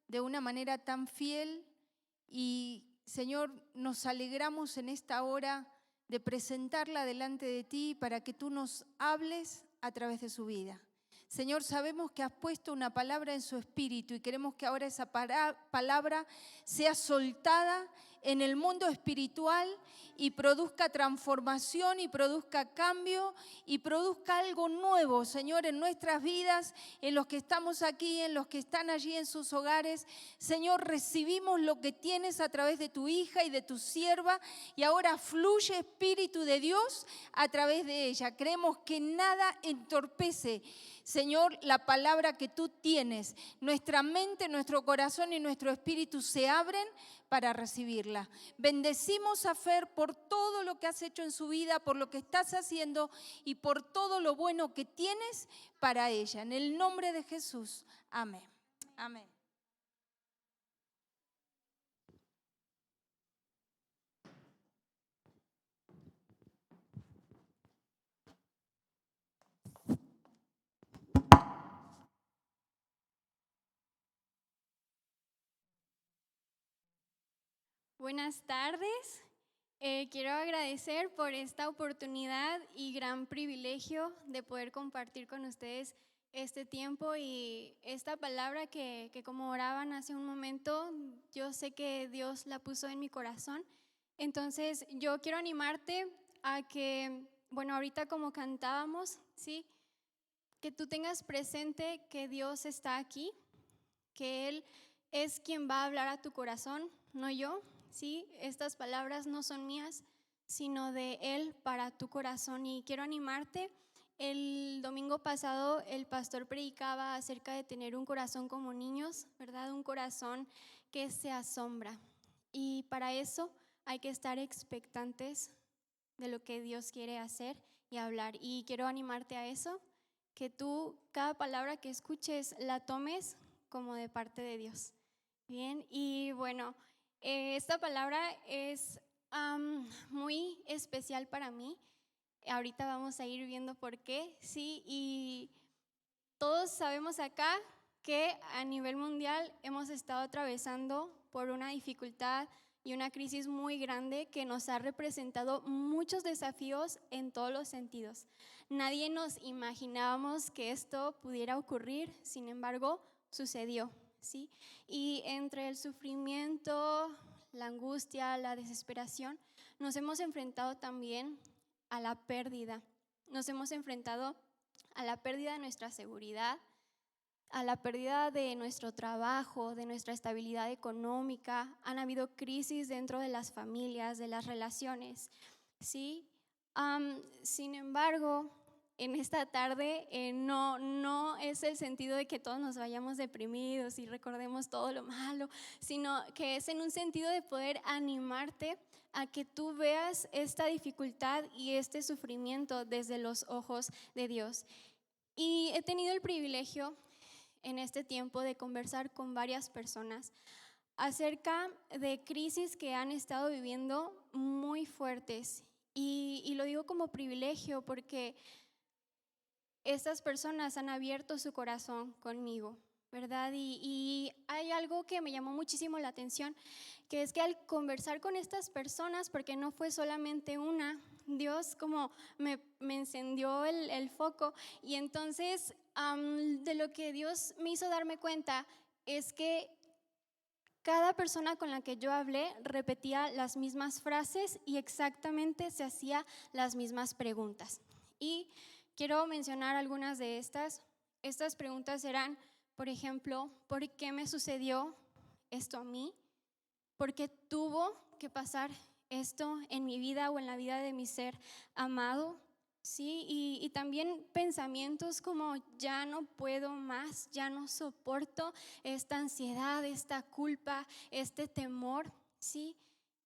de una manera tan fiel. Y, Señor, nos alegramos en esta hora de presentarla delante de ti para que tú nos hables a través de su vida. Señor, sabemos que has puesto una palabra en su espíritu y queremos que ahora esa palabra sea soltada en el mundo espiritual y produzca transformación y produzca cambio y produzca algo nuevo, Señor, en nuestras vidas, en los que estamos aquí, en los que están allí en sus hogares. Señor, recibimos lo que tienes a través de tu hija y de tu sierva y ahora fluye Espíritu de Dios a través de ella. Creemos que nada entorpece, Señor, la palabra que tú tienes. Nuestra mente, nuestro corazón y nuestro espíritu se abren para recibirla. Bendecimos a Fer por todo lo que has hecho en su vida, por lo que estás haciendo y por todo lo bueno que tienes para ella. En el nombre de Jesús. Amén. Amén. Buenas tardes. Quiero agradecer por esta oportunidad y gran privilegio de poder compartir con ustedes este tiempo y esta palabra que como oraban hace un momento, yo sé que Dios la puso en mi corazón. Entonces yo quiero animarte a que, bueno, ahorita como cantábamos, ¿sí? Que tú tengas presente que Dios está aquí, que Él es quien va a hablar a tu corazón, no yo. Sí, estas palabras no son mías, sino de Él para tu corazón. Y quiero animarte. El domingo pasado el pastor predicaba acerca de tener un corazón como niños, ¿verdad? Un corazón que se asombra. Y para eso hay que estar expectantes de lo que Dios quiere hacer y hablar. Y quiero animarte a eso, que tú cada palabra que escuches la tomes como de parte de Dios. Bien, y bueno, esta palabra es muy especial para mí. Ahorita vamos a ir viendo por qué, sí, y todos sabemos acá que a nivel mundial hemos estado atravesando por una dificultad y una crisis muy grande que nos ha representado muchos desafíos en todos los sentidos. Nadie nos imaginábamos que esto pudiera ocurrir, sin embargo, sucedió. ¿Sí? Y entre el sufrimiento, la angustia, la desesperación, nos hemos enfrentado también a la pérdida. Nos hemos enfrentado a la pérdida de nuestra seguridad, a la pérdida de nuestro trabajo, de nuestra estabilidad económica. Han habido crisis dentro de las familias, de las relaciones, ¿sí? Sin embargo, en esta tarde no es el sentido de que todos nos vayamos deprimidos y recordemos todo lo malo, sino que es en un sentido de poder animarte a que tú veas esta dificultad y este sufrimiento desde los ojos de Dios. Y he tenido el privilegio en este tiempo de conversar con varias personas acerca de crisis que han estado viviendo muy fuertes. Y lo digo como privilegio porque estas personas han abierto su corazón conmigo ¿verdad? Y hay algo que me llamó muchísimo la atención, que es que al conversar con estas personas, porque no fue solamente una, Dios como me encendió el foco, y entonces de lo que Dios me hizo darme cuenta es que cada persona con la que yo hablé repetía las mismas frases y exactamente se hacía las mismas preguntas. Y quiero mencionar algunas de estas. Estas preguntas eran, por ejemplo, ¿por qué me sucedió esto a mí? ¿Por qué tuvo que pasar esto en mi vida o en la vida de mi ser amado? Sí, y también pensamientos como ya no puedo más, ya no soporto esta ansiedad, esta culpa, este temor, ¿sí?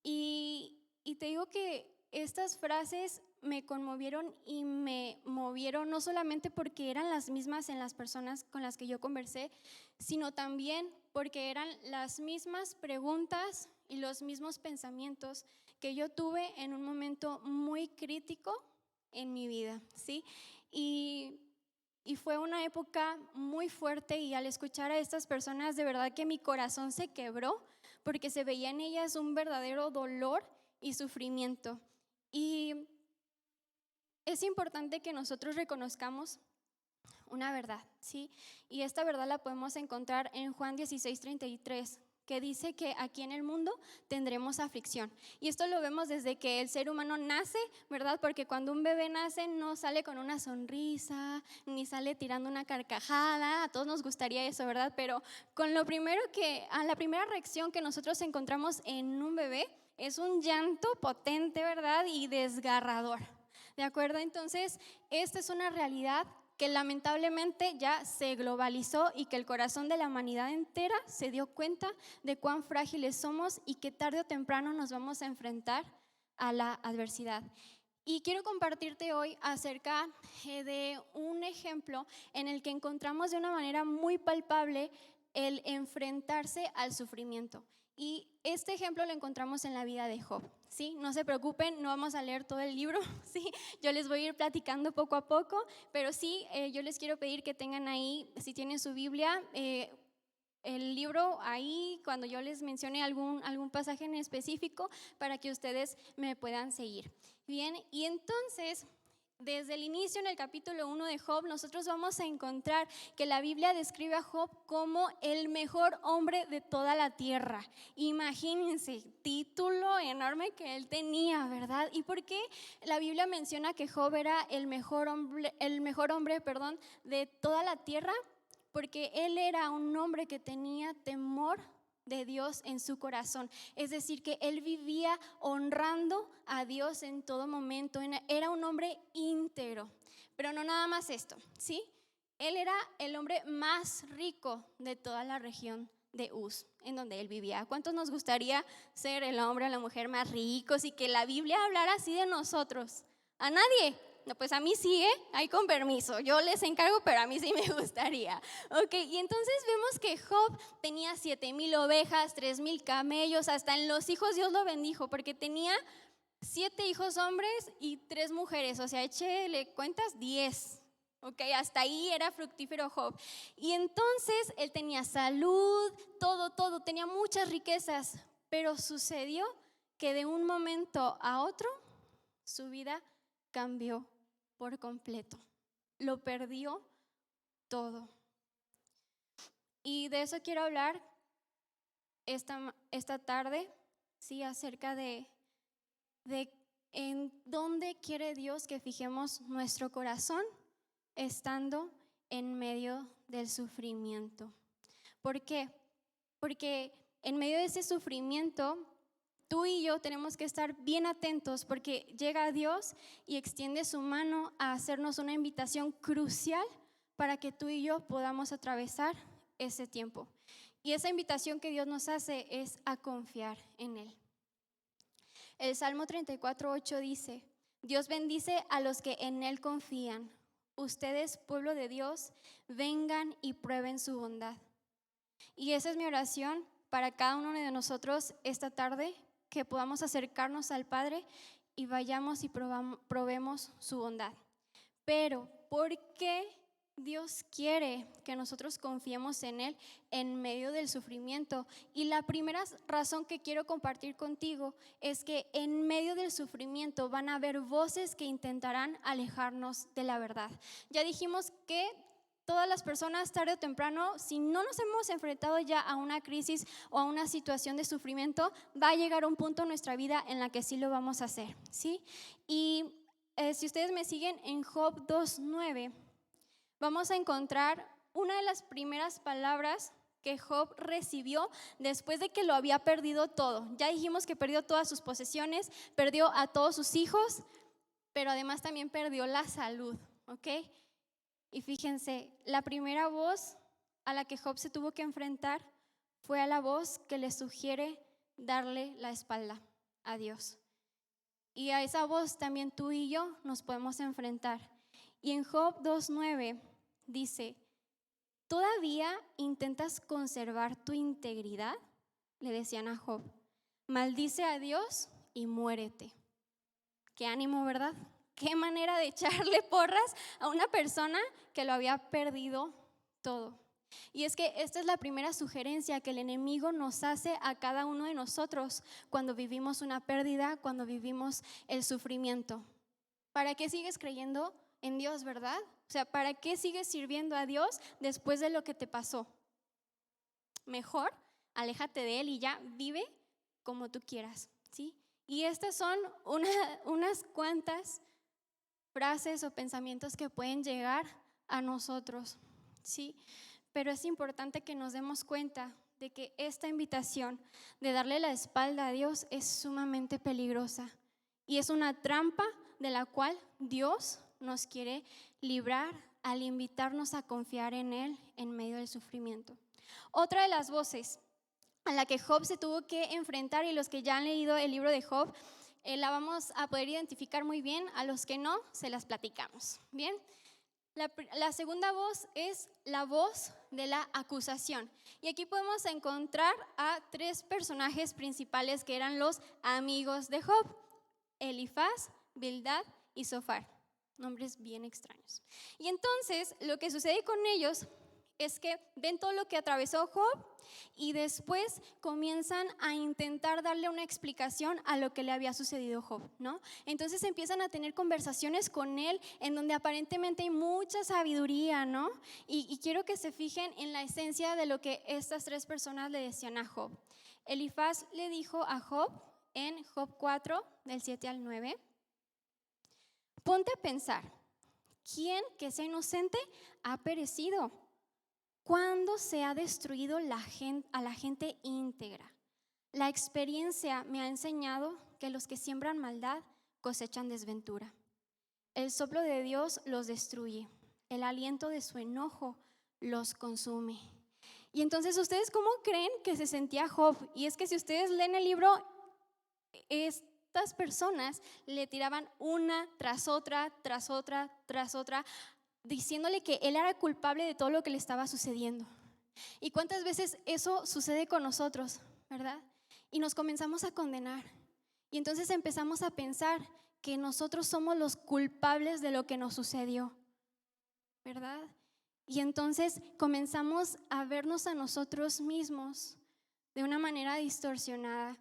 Y te digo que estas frases me conmovieron y me movieron, no solamente porque eran las mismas en las personas con las que yo conversé, sino también porque eran las mismas preguntas y los mismos pensamientos que yo tuve en un momento muy crítico en mi vida, ¿sí? Y fue una época muy fuerte, y al escuchar a estas personas de verdad que mi corazón se quebró porque se veía en ellas un verdadero dolor y sufrimiento. Y es importante que nosotros reconozcamos una verdad, ¿sí? Y esta verdad la podemos encontrar en Juan 16:33, que dice que aquí en el mundo tendremos aflicción. Y esto lo vemos desde que el ser humano nace, ¿verdad? Porque cuando un bebé nace no sale con una sonrisa, ni sale tirando una carcajada. A todos nos gustaría eso, ¿verdad? Pero con la primera reacción que nosotros encontramos en un bebé es un llanto potente, ¿verdad? Y desgarrador, ¿de acuerdo? Entonces, esta es una realidad que lamentablemente ya se globalizó y que el corazón de la humanidad entera se dio cuenta de cuán frágiles somos y que tarde o temprano nos vamos a enfrentar a la adversidad. Y quiero compartirte hoy acerca de un ejemplo en el que encontramos de una manera muy palpable el enfrentarse al sufrimiento. Y este ejemplo lo encontramos en la vida de Job, ¿sí? No se preocupen, no vamos a leer todo el libro, ¿sí? Yo les voy a ir platicando poco a poco, pero sí, yo les quiero pedir que tengan ahí, si tienen su Biblia, el libro ahí, cuando yo les mencione algún pasaje en específico, para que ustedes me puedan seguir. Bien, y entonces, desde el inicio en el capítulo 1 de Job, nosotros vamos a encontrar que la Biblia describe a Job como el mejor hombre de toda la tierra. Imagínense, título enorme que él tenía, ¿verdad? ¿Y por qué la Biblia menciona que Job era el mejor hombre, de toda la tierra? Porque él era un hombre que tenía temor de Dios en su corazón. Es decir, que él vivía honrando a Dios en todo momento. Era un hombre íntegro. Pero no nada más esto, ¿sí? Él era el hombre más rico de toda la región de Uz, en donde él vivía. ¿Cuántos nos gustaría ser el hombre o la mujer más ricos y que la Biblia hablara así de nosotros? ¿A nadie? No, pues a mí sí, ahí con permiso, yo les encargo, pero a mí sí me gustaría. Ok, y entonces vemos que Job tenía 7,000 ovejas, 3,000 camellos, hasta en los hijos Dios lo bendijo, porque tenía 7 hijos hombres y 3 mujeres, o sea, échele cuentas, 10. Ok, hasta ahí era fructífero Job. Y entonces él tenía salud, todo, tenía muchas riquezas, pero sucedió que de un momento a otro su vida cambió por completo. Lo perdió todo. Y de eso quiero hablar esta tarde, sí, acerca de en dónde quiere Dios que fijemos nuestro corazón estando en medio del sufrimiento. ¿Por qué? Porque en medio de ese sufrimiento, tú y yo tenemos que estar bien atentos, porque llega Dios y extiende su mano a hacernos una invitación crucial para que tú y yo podamos atravesar ese tiempo. Y esa invitación que Dios nos hace es a confiar en Él. El Salmo 34:8 dice: Dios bendice a los que en Él confían. Ustedes, pueblo de Dios, vengan y prueben su bondad. Y esa es mi oración para cada uno de nosotros esta tarde, que podamos acercarnos al Padre y vayamos y probemos su bondad. Pero, ¿por qué Dios quiere que nosotros confiemos en Él en medio del sufrimiento. Y la primera razón que quiero compartir contigo es que en medio del sufrimiento van a haber voces que intentarán alejarnos de la verdad. Ya dijimos que todas las personas, tarde o temprano, si no nos hemos enfrentado ya a una crisis o a una situación de sufrimiento, va a llegar un punto en nuestra vida en la que sí lo vamos a hacer, ¿sí? Y si ustedes me siguen en Job 2:9, vamos a encontrar una de las primeras palabras que Job recibió después de que lo había perdido todo. Ya dijimos que perdió todas sus posesiones, perdió a todos sus hijos, pero además también perdió la salud, ¿ok? Y fíjense, la primera voz a la que Job se tuvo que enfrentar fue a la voz que le sugiere darle la espalda a Dios. Y a esa voz también tú y yo nos podemos enfrentar. Y en Job 2:9 dice: ¿todavía intentas conservar tu integridad? Le decían a Job. Maldice a Dios y muérete. Qué ánimo, ¿verdad? Qué manera de echarle porras a una persona que lo había perdido todo. Y es que esta es la primera sugerencia que el enemigo nos hace a cada uno de nosotros cuando vivimos una pérdida, cuando vivimos el sufrimiento. ¿Para qué sigues creyendo en Dios, verdad? O sea, ¿para qué sigues sirviendo a Dios después de lo que te pasó? Mejor, aléjate de Él y ya vive como tú quieras, ¿sí? Y estas son unas cuantas frases o pensamientos que pueden llegar a nosotros, ¿sí? Pero es importante que nos demos cuenta de que esta invitación de darle la espalda a Dios es sumamente peligrosa y es una trampa de la cual Dios nos quiere librar al invitarnos a confiar en Él en medio del sufrimiento. Otra de las voces a la que Job se tuvo que enfrentar, y los que ya han leído el libro de Job, la vamos a poder identificar muy bien. A los que no, se las platicamos. Bien, la segunda voz es la voz de la acusación. Y aquí podemos encontrar a tres personajes principales que eran los amigos de Job: Elifaz, Bildad y Zofar. Nombres bien extraños. Y entonces lo que sucede con ellos es que ven todo lo que atravesó Job y después comienzan a intentar darle una explicación a lo que le había sucedido a Job, ¿no? Entonces empiezan a tener conversaciones con él en donde aparentemente hay mucha sabiduría, ¿no? Y quiero que se fijen en la esencia de lo que estas tres personas le decían a Job. Elifaz le dijo a Job en Job 4, del 7 al 9: ponte a pensar, ¿quién que sea inocente ha perecido? ¿Cuándo se ha destruido a la gente íntegra? La experiencia me ha enseñado que los que siembran maldad cosechan desventura. El soplo de Dios los destruye, el aliento de su enojo los consume. Y entonces, ¿ustedes cómo creen que se sentía Job? Y es que si ustedes leen el libro, estas personas le tiraban una tras otra, tras otra, tras otra, diciéndole que él era culpable de todo lo que le estaba sucediendo. ¿Y cuántas veces eso sucede con nosotros, verdad? Y nos comenzamos a condenar. Y entonces empezamos a pensar que nosotros somos los culpables de lo que nos sucedió, ¿verdad? Y entonces comenzamos a vernos a nosotros mismos de una manera distorsionada.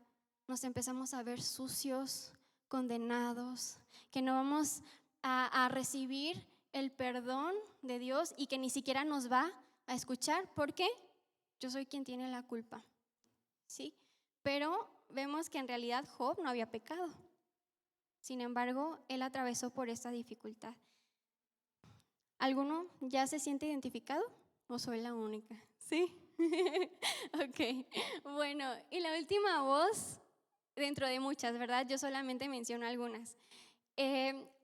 Nos empezamos a ver sucios, condenados, que no vamos a recibir el perdón de Dios y que ni siquiera nos va a escuchar. ¿Por qué? Yo soy quien tiene la culpa, ¿sí? Pero vemos que en realidad Job no había pecado. Sin embargo, él atravesó por esta dificultad. ¿Alguno ya se siente identificado o soy la única? ¿Sí? Ok, bueno, y la última voz, dentro de muchas, ¿verdad? Yo solamente menciono algunas.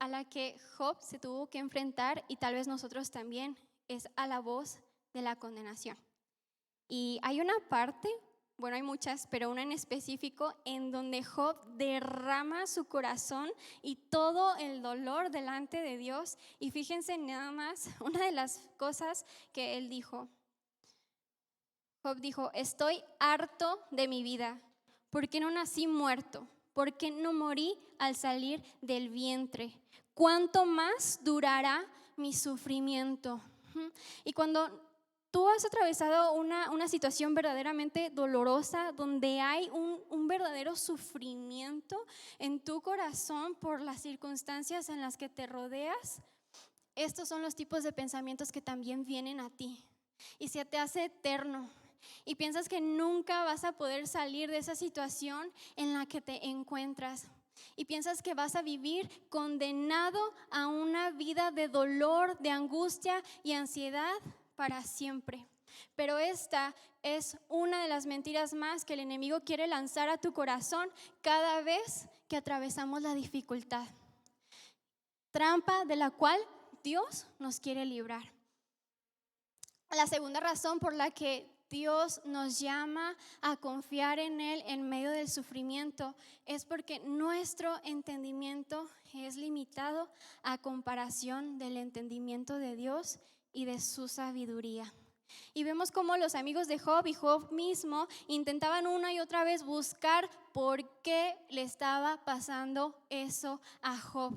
A la que Job se tuvo que enfrentar, y tal vez nosotros también, es a la voz de la condenación. Y hay una parte, bueno, hay muchas, pero una en específico en donde Job derrama su corazón y todo el dolor delante de Dios. Y fíjense nada más, una de las cosas que él dijo. Job dijo: estoy harto de mi vida, ¿por qué no nací muerto? ¿Por qué no morí al salir del vientre? ¿Cuánto más durará mi sufrimiento? Y cuando tú has atravesado una situación verdaderamente dolorosa, donde hay un verdadero sufrimiento en tu corazón por las circunstancias en las que te rodeas, estos son los tipos de pensamientos que también vienen a ti y se te hace eterno. Y piensas que nunca vas a poder salir de esa situación en la que te encuentras. Y piensas que vas a vivir condenado a una vida de dolor, de angustia y ansiedad para siempre. Pero esta es una de las mentiras más que el enemigo quiere lanzar a tu corazón cada vez que atravesamos la dificultad. Trampa de la cual Dios nos quiere librar. La segunda razón por la que Dios nos llama a confiar en Él en medio del sufrimiento es porque nuestro entendimiento es limitado a comparación del entendimiento de Dios y de su sabiduría. Y vemos cómo los amigos de Job y Job mismo intentaban una y otra vez buscar por qué le estaba pasando eso a Job.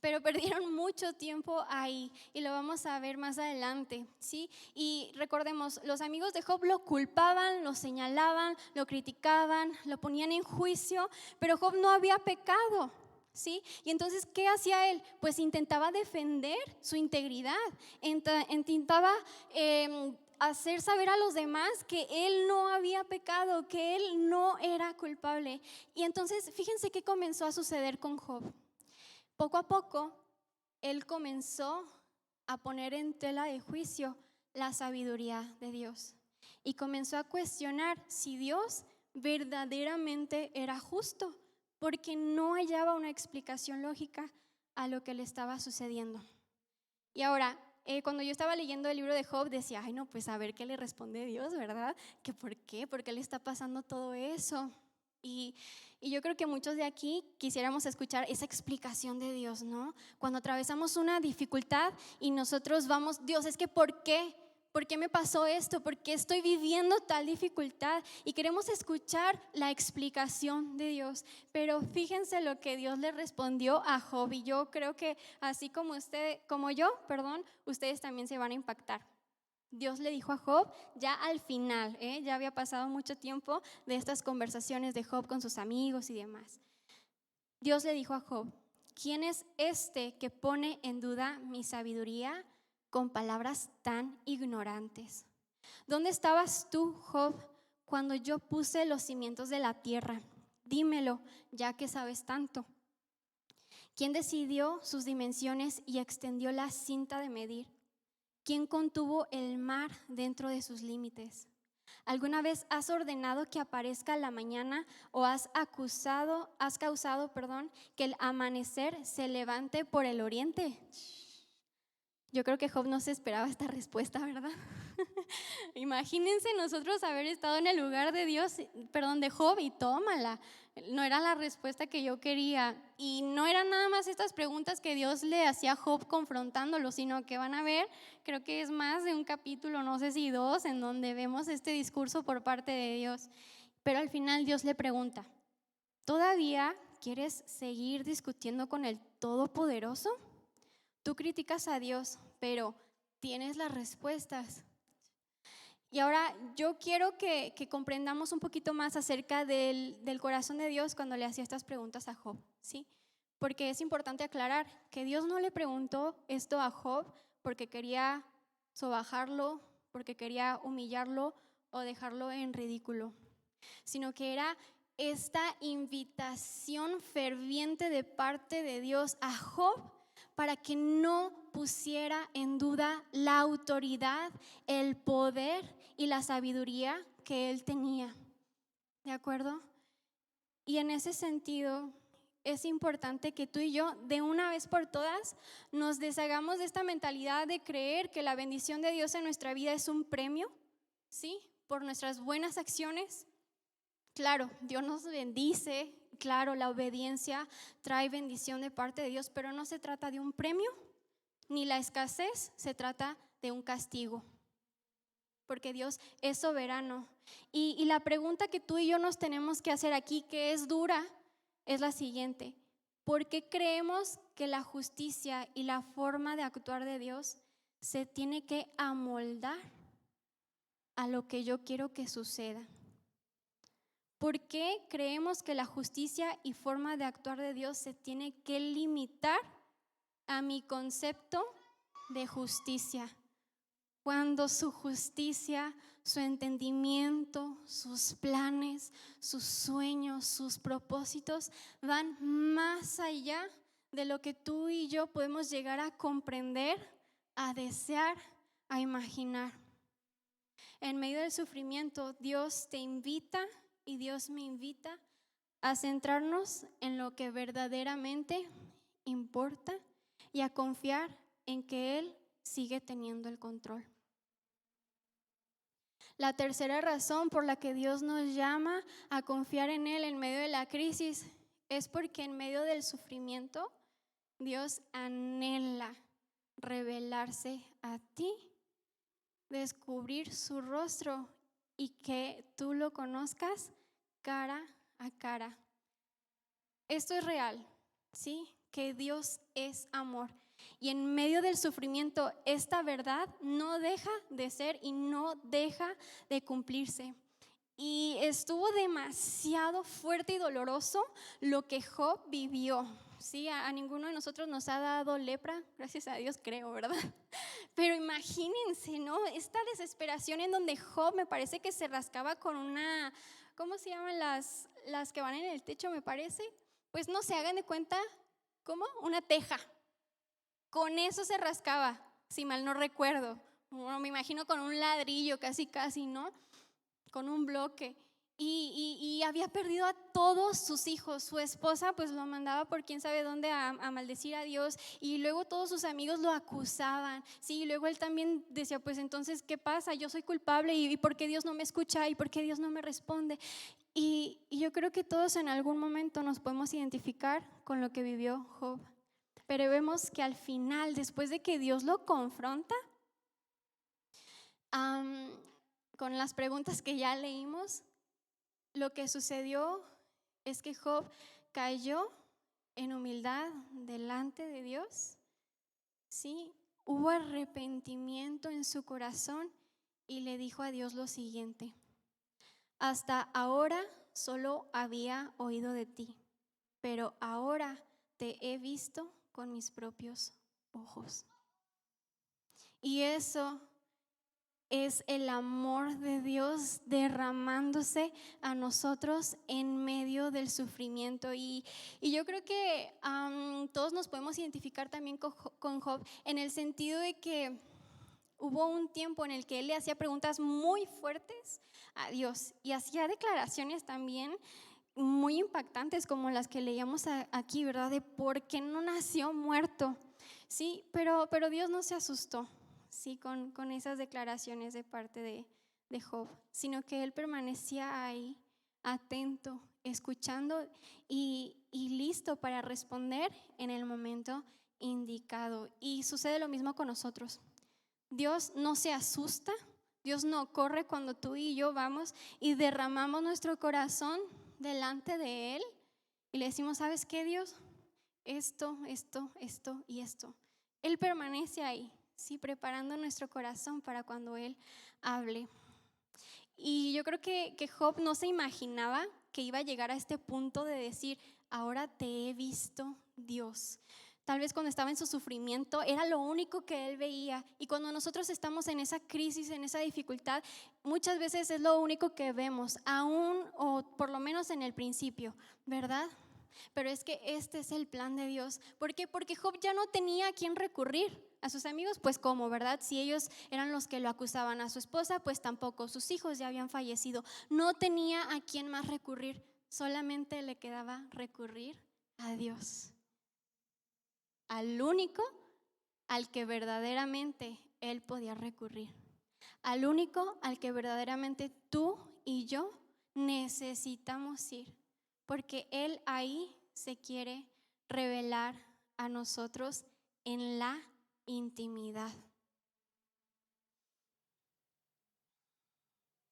Pero perdieron mucho tiempo ahí y lo vamos a ver más adelante, ¿sí? Y recordemos, los amigos de Job lo culpaban, lo señalaban, lo criticaban, lo ponían en juicio, pero Job no había pecado, ¿sí? Y entonces, ¿qué hacía él? Pues intentaba defender su integridad, intentaba hacer saber a los demás que él no había pecado, que él no era culpable. Y entonces, fíjense qué comenzó a suceder con Job. Poco a poco, él comenzó a poner en tela de juicio la sabiduría de Dios y comenzó a cuestionar si Dios verdaderamente era justo, porque no hallaba una explicación lógica a lo que le estaba sucediendo. Y ahora, cuando yo estaba leyendo el libro de Job, decía, ay no, pues a ver qué le responde Dios, ¿verdad? ¿Que por qué? ¿Por qué le está pasando todo eso? Y yo creo que muchos de aquí quisiéramos escuchar esa explicación de Dios, ¿no? Cuando atravesamos una dificultad y nosotros vamos, Dios, es que ¿por qué? ¿Por qué me pasó esto? ¿Por qué estoy viviendo tal dificultad? Y queremos escuchar la explicación de Dios. Pero fíjense lo que Dios le respondió a Job. Y yo creo que así como ustedes también se van a impactar. Dios le dijo a Job ya al final, ya había pasado mucho tiempo de estas conversaciones de Job con sus amigos y demás. Dios le dijo a Job, ¿quién es este que pone en duda mi sabiduría con palabras tan ignorantes? ¿Dónde estabas tú, Job, cuando yo puse los cimientos de la tierra? Dímelo, ya que sabes tanto. ¿Quién decidió sus dimensiones y extendió la cinta de medir? ¿Quién contuvo el mar dentro de sus límites? ¿Alguna vez has ordenado que aparezca la mañana o has causado, que el amanecer se levante por el oriente? Yo creo que Job no se esperaba esta respuesta, ¿verdad? Imagínense nosotros haber estado en el lugar de Job y tómala. No era la respuesta que yo quería. Y no eran nada más estas preguntas que Dios le hacía a Job confrontándolo, sino que van a ver, creo que es más de un capítulo, no sé si 2, en donde vemos este discurso por parte de Dios. Pero al final Dios le pregunta, ¿todavía quieres seguir discutiendo con el Todopoderoso? Tú criticas a Dios, pero tienes las respuestas. Y ahora yo quiero que comprendamos un poquito más acerca del corazón de Dios cuando le hacía estas preguntas a Job, ¿sí? Porque es importante aclarar que Dios no le preguntó esto a Job porque quería sobajarlo, porque quería humillarlo o dejarlo en ridículo, sino que era esta invitación ferviente de parte de Dios a Job para que no pusiera en duda la autoridad, el poder y la sabiduría que él tenía. ¿De acuerdo? Y en ese sentido es importante que tú y yo de una vez por todas nos deshagamos de esta mentalidad de creer que la bendición de Dios en nuestra vida es un premio, ¿sí? Por nuestras buenas acciones. Claro, Dios nos bendice, claro, la obediencia trae bendición de parte de Dios, pero no se trata de un premio, ni la escasez se trata de un castigo, porque Dios es soberano. Y la pregunta que tú y yo nos tenemos que hacer aquí, que es dura, es la siguiente: ¿por qué creemos que la justicia y la forma de actuar de Dios se tiene que amoldar a lo que yo quiero que suceda. ¿Por qué creemos que la justicia y forma de actuar de Dios se tiene que limitar a mi concepto de justicia? Cuando su justicia, su entendimiento, sus planes, sus sueños, sus propósitos van más allá de lo que tú y yo podemos llegar a comprender, a desear, a imaginar. En medio del sufrimiento, Dios te invita y Dios me invita a centrarnos en lo que verdaderamente importa y a confiar en que Él sigue teniendo el control. La tercera razón por la que Dios nos llama a confiar en Él en medio de la crisis es porque en medio del sufrimiento Dios anhela revelarse a ti, descubrir su rostro y que tú lo conozcas cara a cara. Esto es real, ¿sí? Que Dios es amor. Y en medio del sufrimiento, esta verdad no deja de ser y no deja de cumplirse. Y estuvo demasiado fuerte y doloroso lo que Job vivió. Sí, a ninguno de nosotros nos ha dado lepra, gracias a Dios creo, ¿verdad? Pero imagínense, ¿no? Esta desesperación en donde Job me parece que se rascaba con una, ¿cómo se llaman las que van en el techo, me parece? Pues no se hagan de cuenta, ¿cómo? Una teja. Con eso se rascaba, si mal no recuerdo. Bueno, me imagino con un ladrillo, casi, ¿no? Con un bloque. Y había perdido a todos sus hijos. Su esposa pues lo mandaba por quién sabe dónde a maldecir a Dios, y luego todos sus amigos lo acusaban, sí, y luego él también decía, pues entonces ¿qué pasa? Yo soy culpable, y ¿por qué Dios no me escucha? ¿Y por qué Dios no me responde? Y yo creo que todos en algún momento nos podemos identificar con lo que vivió Job, pero vemos que al final, después de que Dios lo confronta con las preguntas que ya leímos, lo que sucedió es que Job cayó en humildad delante de Dios. Sí, hubo arrepentimiento en su corazón y le dijo a Dios lo siguiente: hasta ahora solo había oído de ti, pero ahora te he visto con mis propios ojos. Y eso es el amor de Dios derramándose a nosotros en medio del sufrimiento. Y yo creo que todos nos podemos identificar también con Job, en el sentido de que hubo un tiempo en el que él le hacía preguntas muy fuertes a Dios y hacía declaraciones también muy impactantes, como las que leíamos aquí, ¿verdad? De por qué no nació muerto. Sí, pero Dios no se asustó, sí, con esas declaraciones de parte de Job, sino que él permanecía ahí, atento, escuchando y listo para responder en el momento indicado. Y sucede lo mismo con nosotros. Dios no se asusta, Dios no corre cuando tú y yo vamos y derramamos nuestro corazón delante de Él y le decimos, ¿sabes qué, Dios? Esto y esto. Él permanece ahí, sí, preparando nuestro corazón para cuando Él hable. Y yo creo que Job no se imaginaba que iba a llegar a este punto de decir, ahora te he visto, Dios. Tal vez cuando estaba en su sufrimiento era lo único que él veía, y cuando nosotros estamos en esa crisis, en esa dificultad, muchas veces es lo único que vemos, aún o por lo menos en el principio, ¿verdad? Pero es que este es el plan de Dios. ¿Por qué? Porque Job ya no tenía a quién recurrir. A sus amigos, pues ¿cómo, verdad? Si ellos eran los que lo acusaban, a su esposa, pues tampoco, sus hijos ya habían fallecido. No tenía a quién más recurrir, solamente le quedaba recurrir a Dios, al único al que verdaderamente él podía recurrir, al único al que verdaderamente tú y yo necesitamos ir, porque Él ahí se quiere revelar a nosotros en la intimidad.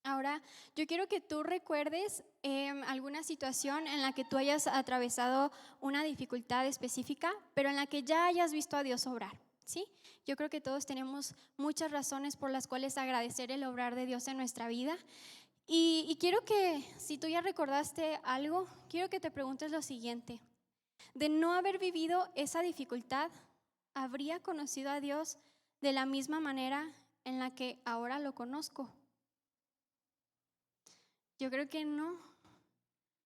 Ahora, yo quiero que tú recuerdes alguna situación en la que tú hayas atravesado una dificultad específica, pero en la que ya hayas visto a Dios obrar. ¿sí? Yo creo que todos tenemos muchas razones por las cuales agradecer el obrar de Dios en nuestra vida. Y quiero que, si tú ya recordaste algo, quiero que te preguntes lo siguiente. De no haber vivido esa dificultad, ¿habría conocido a Dios de la misma manera en la que ahora lo conozco? Yo creo que no,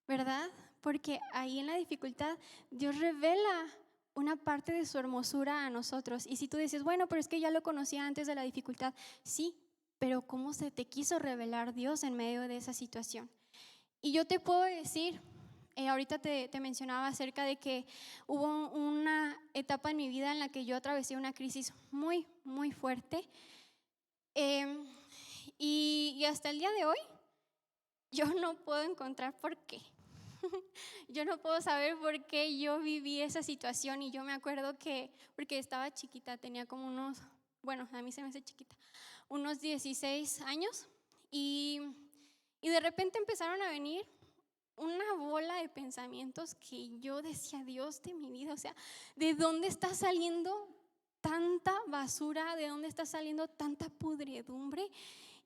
¿verdad? Porque ahí en la dificultad Dios revela una parte de su hermosura a nosotros. Y si tú dices, bueno, pero es que ya lo conocía antes de la dificultad, sí, pero ¿cómo se te quiso revelar Dios en medio de esa situación? Y yo te puedo decir, ahorita te mencionaba acerca de que hubo una etapa en mi vida en la que yo atravesé una crisis muy, muy fuerte. Y hasta el día de hoy, yo no puedo encontrar por qué. Yo no puedo saber por qué yo viví esa situación. Y yo me acuerdo que, porque estaba chiquita, tenía como unos, bueno, a mí se me hace chiquita, unos 16 años. Y de repente empezaron a venir una bola de pensamientos que yo decía, Dios de mi vida, o sea, ¿de dónde está saliendo tanta basura? ¿De dónde está saliendo tanta pudredumbre?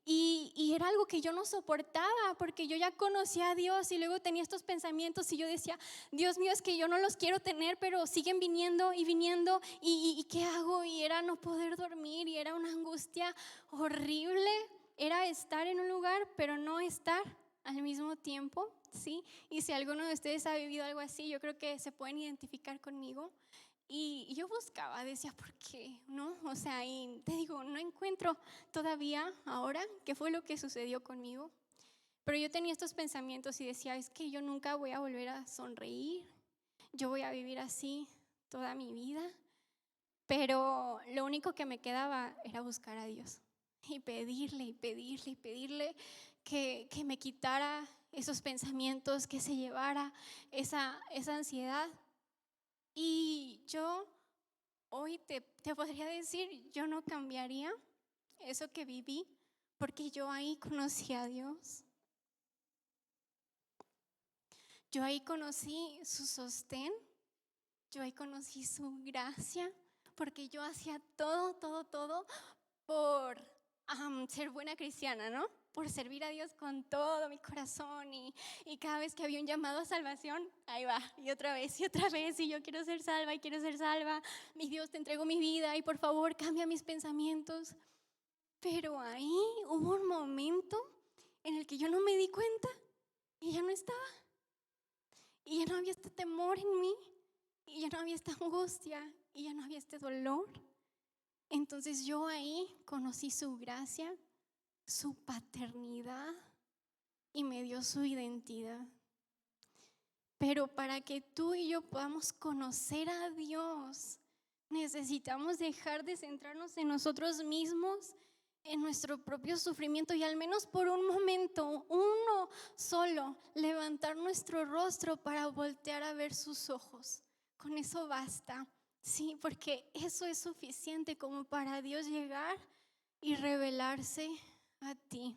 Y era algo que yo no soportaba, porque yo ya conocía a Dios y luego tenía estos pensamientos y yo decía, Dios mío, es que yo no los quiero tener, pero siguen viniendo y viniendo, y ¿qué hago? Y era no poder dormir, y era una angustia horrible. Era estar en un lugar, pero no estar al mismo tiempo, ¿sí? Y si alguno de ustedes ha vivido algo así, yo creo que se pueden identificar conmigo. Y yo buscaba, decía, ¿por qué? ¿No? O sea, y te digo, no encuentro todavía ahora qué fue lo que sucedió conmigo. Pero yo tenía estos pensamientos y decía, es que yo nunca voy a volver a sonreír, yo voy a vivir así toda mi vida. Pero lo único que me quedaba era buscar a Dios y pedirle y pedirle y pedirle que me quitara esos pensamientos, que se llevara esa ansiedad. Y yo hoy te podría decir, yo no cambiaría eso que viví, porque yo ahí conocí a Dios. Yo ahí conocí su sostén, yo ahí conocí su gracia, porque yo hacía todo por ser buena cristiana, ¿no? Por servir a Dios con todo mi corazón, y cada vez que había un llamado a salvación, ahí va, y otra vez, y yo quiero ser salva, y quiero ser salva, mi Dios, te entrego mi vida, y por favor cambia mis pensamientos. Pero ahí hubo un momento en el que yo no me di cuenta, y ya no estaba, y ya no había este temor en mí, y ya no había esta angustia, y ya no había este dolor. Entonces yo ahí conocí su gracia, su paternidad, y me dio su identidad. Pero para que tú y yo podamos conocer a Dios, necesitamos dejar de centrarnos en nosotros mismos, en nuestro propio sufrimiento, y al menos por un momento, uno solo, levantar nuestro rostro para voltear a ver sus ojos. Con eso basta, sí, porque eso es suficiente como para Dios llegar y revelarse a ti.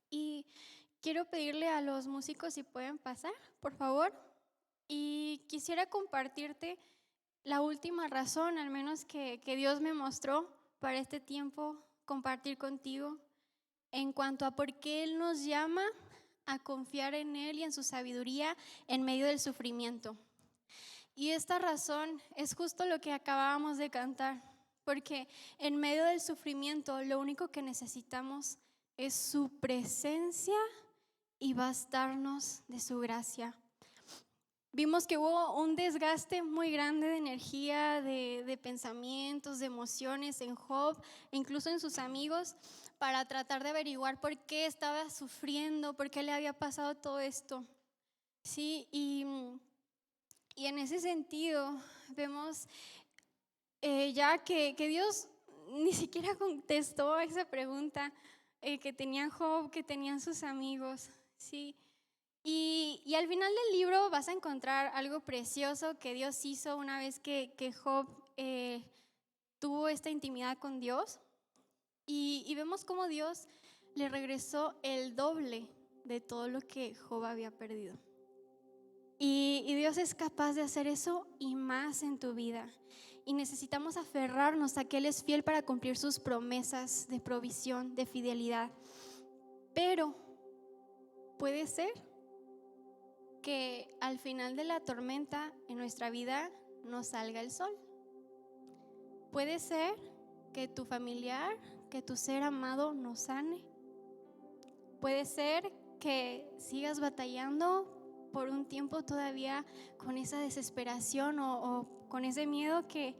Y quiero pedirle a los músicos si pueden pasar, por favor. Y quisiera compartirte la última razón, al menos que Dios me mostró para este tiempo, compartir contigo, en cuanto a por qué Él nos llama a confiar en Él y en su sabiduría en medio del sufrimiento. Y esta razón es justo lo que acabábamos de cantar, porque en medio del sufrimiento lo único que necesitamos es su presencia y bastarnos de su gracia. Vimos que hubo un desgaste muy grande de energía, de pensamientos, de emociones en Job, e incluso en sus amigos, para tratar de averiguar por qué estaba sufriendo, por qué le había pasado todo esto. Sí, y en ese sentido vemos ya que Dios ni siquiera contestó a esa pregunta que tenía Job, que tenían sus amigos, ¿sí? Y al final del libro vas a encontrar algo precioso que Dios hizo una vez que Job tuvo esta intimidad con Dios, y vemos cómo Dios le regresó el doble de todo lo que Job había perdido. Y Dios es capaz de hacer eso y más en tu vida. Y necesitamos aferrarnos a que Él es fiel para cumplir sus promesas de provisión, de fidelidad. Pero puede ser que al final de la tormenta en nuestra vida nos salga el sol. Puede ser que tu familiar, que tu ser amado nos sane. Puede ser que sigas batallando por un tiempo todavía con esa desesperación o con ese miedo que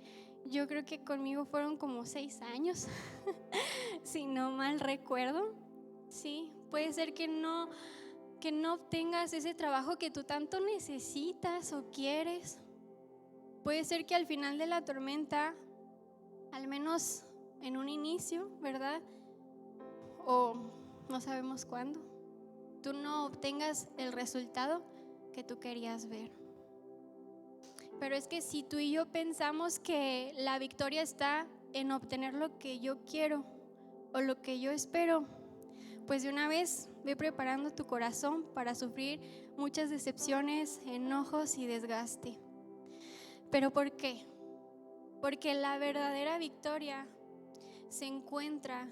yo creo que conmigo fueron como 6 años, si no mal recuerdo. Sí, puede ser que no obtengas ese trabajo que tú tanto necesitas o quieres. Puede ser que al final de la tormenta, al menos en un inicio, ¿verdad? O no sabemos cuándo, tú no obtengas el resultado que tú querías ver. Pero es que si tú y yo pensamos que la victoria está en obtener lo que yo quiero o lo que yo espero, pues de una vez ve preparando tu corazón para sufrir muchas decepciones, enojos y desgaste. ¿Pero por qué? Porque la verdadera victoria se encuentra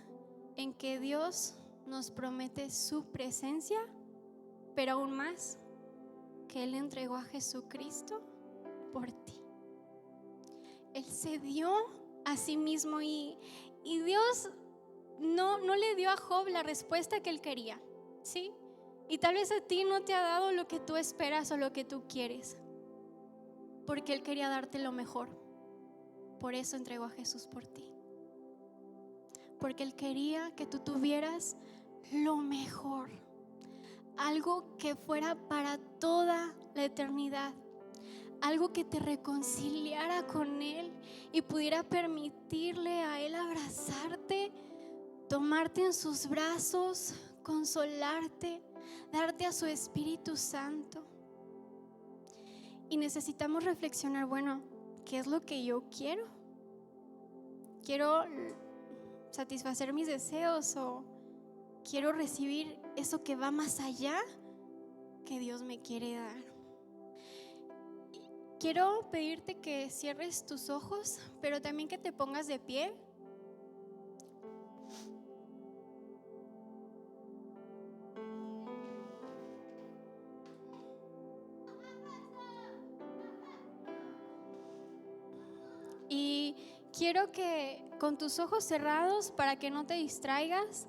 en que Dios nos promete su presencia, pero aún más, que Él entregó a Jesucristo por ti. Él se dio a sí mismo y Dios no le dio a Job la respuesta que él quería, ¿sí? Y tal vez a ti no te ha dado lo que tú esperas o lo que tú quieres, porque Él quería darte lo mejor. Por eso entregó a Jesús por ti, porque Él quería que tú tuvieras lo mejor, algo que fuera para toda la eternidad, algo que te reconciliara con Él y pudiera permitirle a Él abrazarte, tomarte en sus brazos, consolarte, darte a su Espíritu Santo. Y necesitamos reflexionar, bueno, ¿qué es lo que yo quiero? ¿Quiero satisfacer mis deseos o quiero recibir eso que va más allá que Dios me quiere dar? Quiero pedirte que cierres tus ojos, pero también que te pongas de pie. Y quiero que con tus ojos cerrados, para que no te distraigas,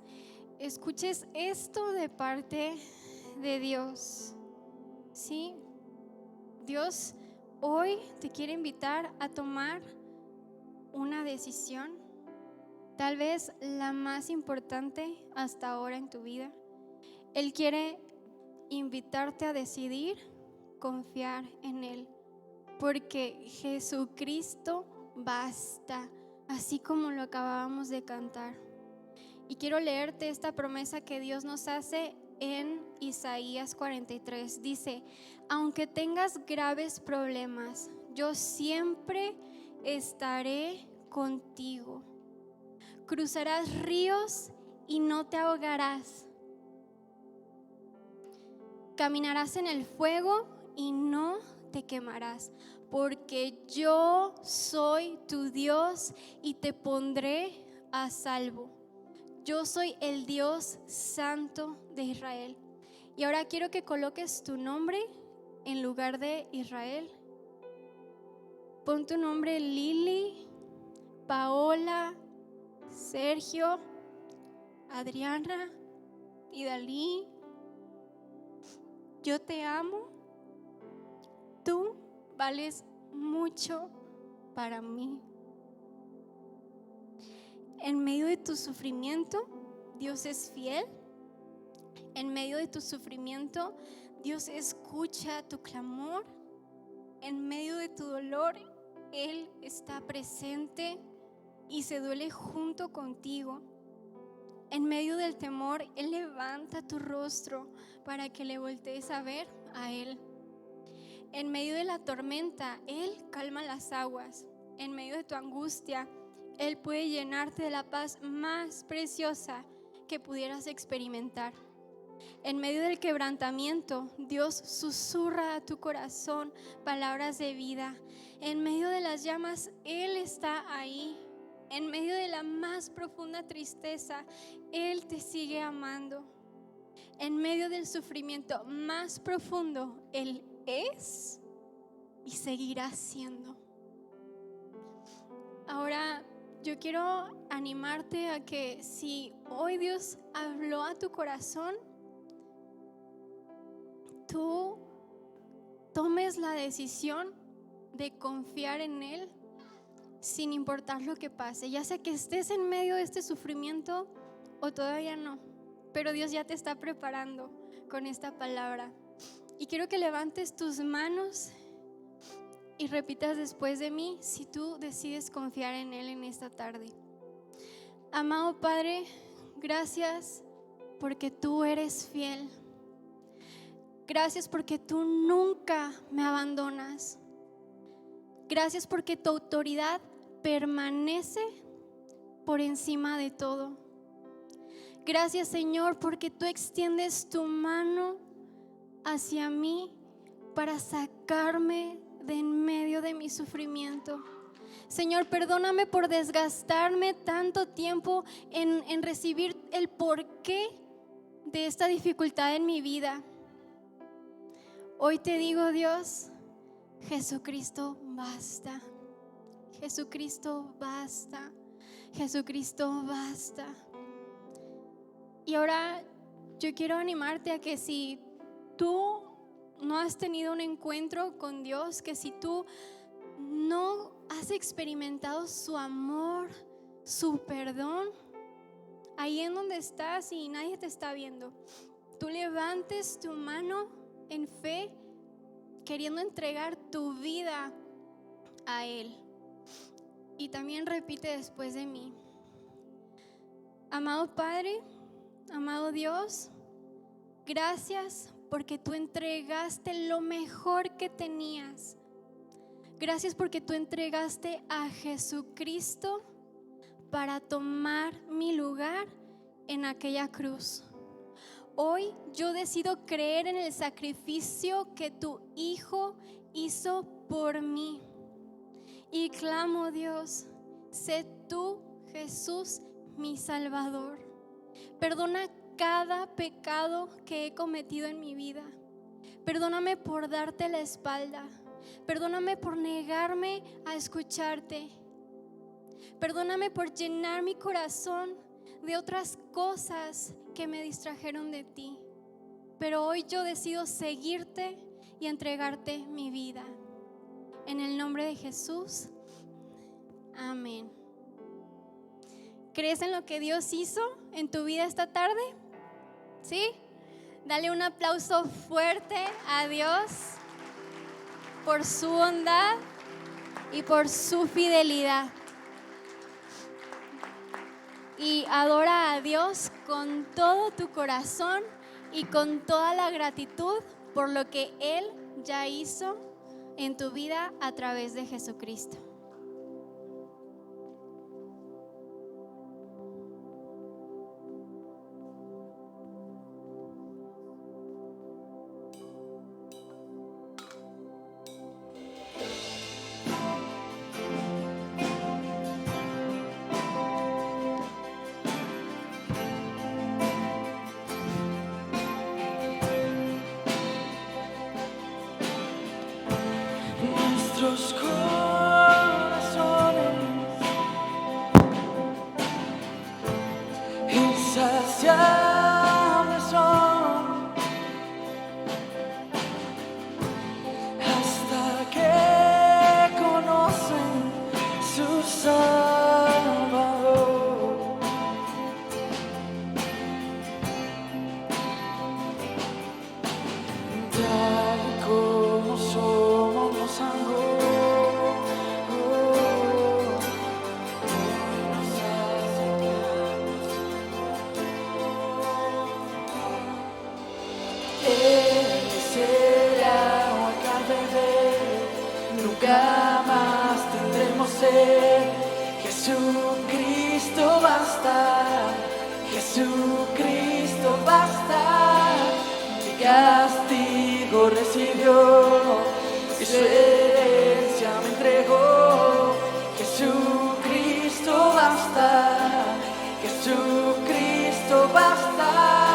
escuches esto de parte de Dios. ¿Sí? Dios hoy te quiere invitar a tomar una decisión, tal vez la más importante hasta ahora en tu vida. Él quiere invitarte a decidir confiar en Él, porque Jesucristo basta, así como lo acabábamos de cantar. Y quiero leerte esta promesa que Dios nos hace en Isaías 43. Dice: aunque tengas graves problemas, yo siempre estaré contigo. Cruzarás ríos y no te ahogarás. Caminarás en el fuego y no te quemarás, porque yo soy tu Dios y te pondré a salvo. Yo soy el Dios Santo de Israel. Y ahora quiero que coloques tu nombre en lugar de Israel. Pon tu nombre Lili, Paola, Sergio, Adriana y Dalí. Yo te amo. Tú vales mucho para mí. En medio de tu sufrimiento, Dios es fiel. En medio de tu sufrimiento, Dios escucha tu clamor. En medio de tu dolor, Él está presente y se duele junto contigo. En medio del temor, Él levanta tu rostro para que le voltees a ver a Él. En medio de la tormenta, Él calma las aguas. En medio de tu angustia, Él puede llenarte de la paz más preciosa que pudieras experimentar. En medio del quebrantamiento, Dios susurra a tu corazón palabras de vida. En medio de las llamas, Él está ahí. En medio de la más profunda tristeza, Él te sigue amando. En medio del sufrimiento más profundo, Él es y seguirá siendo. Ahora, yo quiero animarte a que si hoy Dios habló a tu corazón, tú tomes la decisión de confiar en Él sin importar lo que pase, ya sea que estés en medio de este sufrimiento o todavía no, pero Dios ya te está preparando con esta palabra. Y quiero que levantes tus manos y repitas después de mí si tú decides confiar en Él en esta tarde. Amado Padre, gracias porque tú eres fiel. Gracias porque tú nunca me abandonas. Gracias porque tu autoridad permanece por encima de todo. Gracias, Señor, porque tú extiendes tu mano hacia mí para sacarme de en medio de mi sufrimiento. Señor, perdóname por desgastarme tanto tiempo en recibir el porqué de esta dificultad en mi vida. Hoy te digo, Dios, Jesucristo, basta. Jesucristo, basta. Jesucristo, basta. Y ahora yo quiero animarte a que si tú no has tenido un encuentro con Dios, que si tú no has experimentado su amor, su perdón, ahí en donde estás y nadie te está viendo, tú levantes tu mano en fe, queriendo entregar tu vida a Él. Y también repite después de mí: amado Padre, amado Dios, gracias porque tú entregaste lo mejor que tenías. Gracias porque tú entregaste a Jesucristo para tomar mi lugar en aquella cruz. Hoy yo decido creer en el sacrificio que tu Hijo hizo por mí. Y clamo, Dios, sé tú, Jesús, mi Salvador. Perdona cada pecado que he cometido en mi vida. Perdóname por darte la espalda. Perdóname por negarme a escucharte. Perdóname por llenar mi corazón de otras cosas que me distrajeron de ti. Pero hoy yo decido seguirte y entregarte mi vida. En el nombre de Jesús, amén. ¿Crees en lo que Dios hizo en tu vida esta tarde? ¿Sí? Dale un aplauso fuerte a Dios por su bondad y por su fidelidad. Y adora a Dios con todo tu corazón y con toda la gratitud por lo que Él ya hizo en tu vida a través de Jesucristo. Nuestros corazones insaciables son hasta que conocen su Salvador. Tal como somos los amamos. Nunca más tendremos sed. Jesucristo basta, Jesucristo basta. castigo recibió y su herencia me entregó. Jesucristo basta, Jesucristo basta.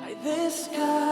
Hay descanso.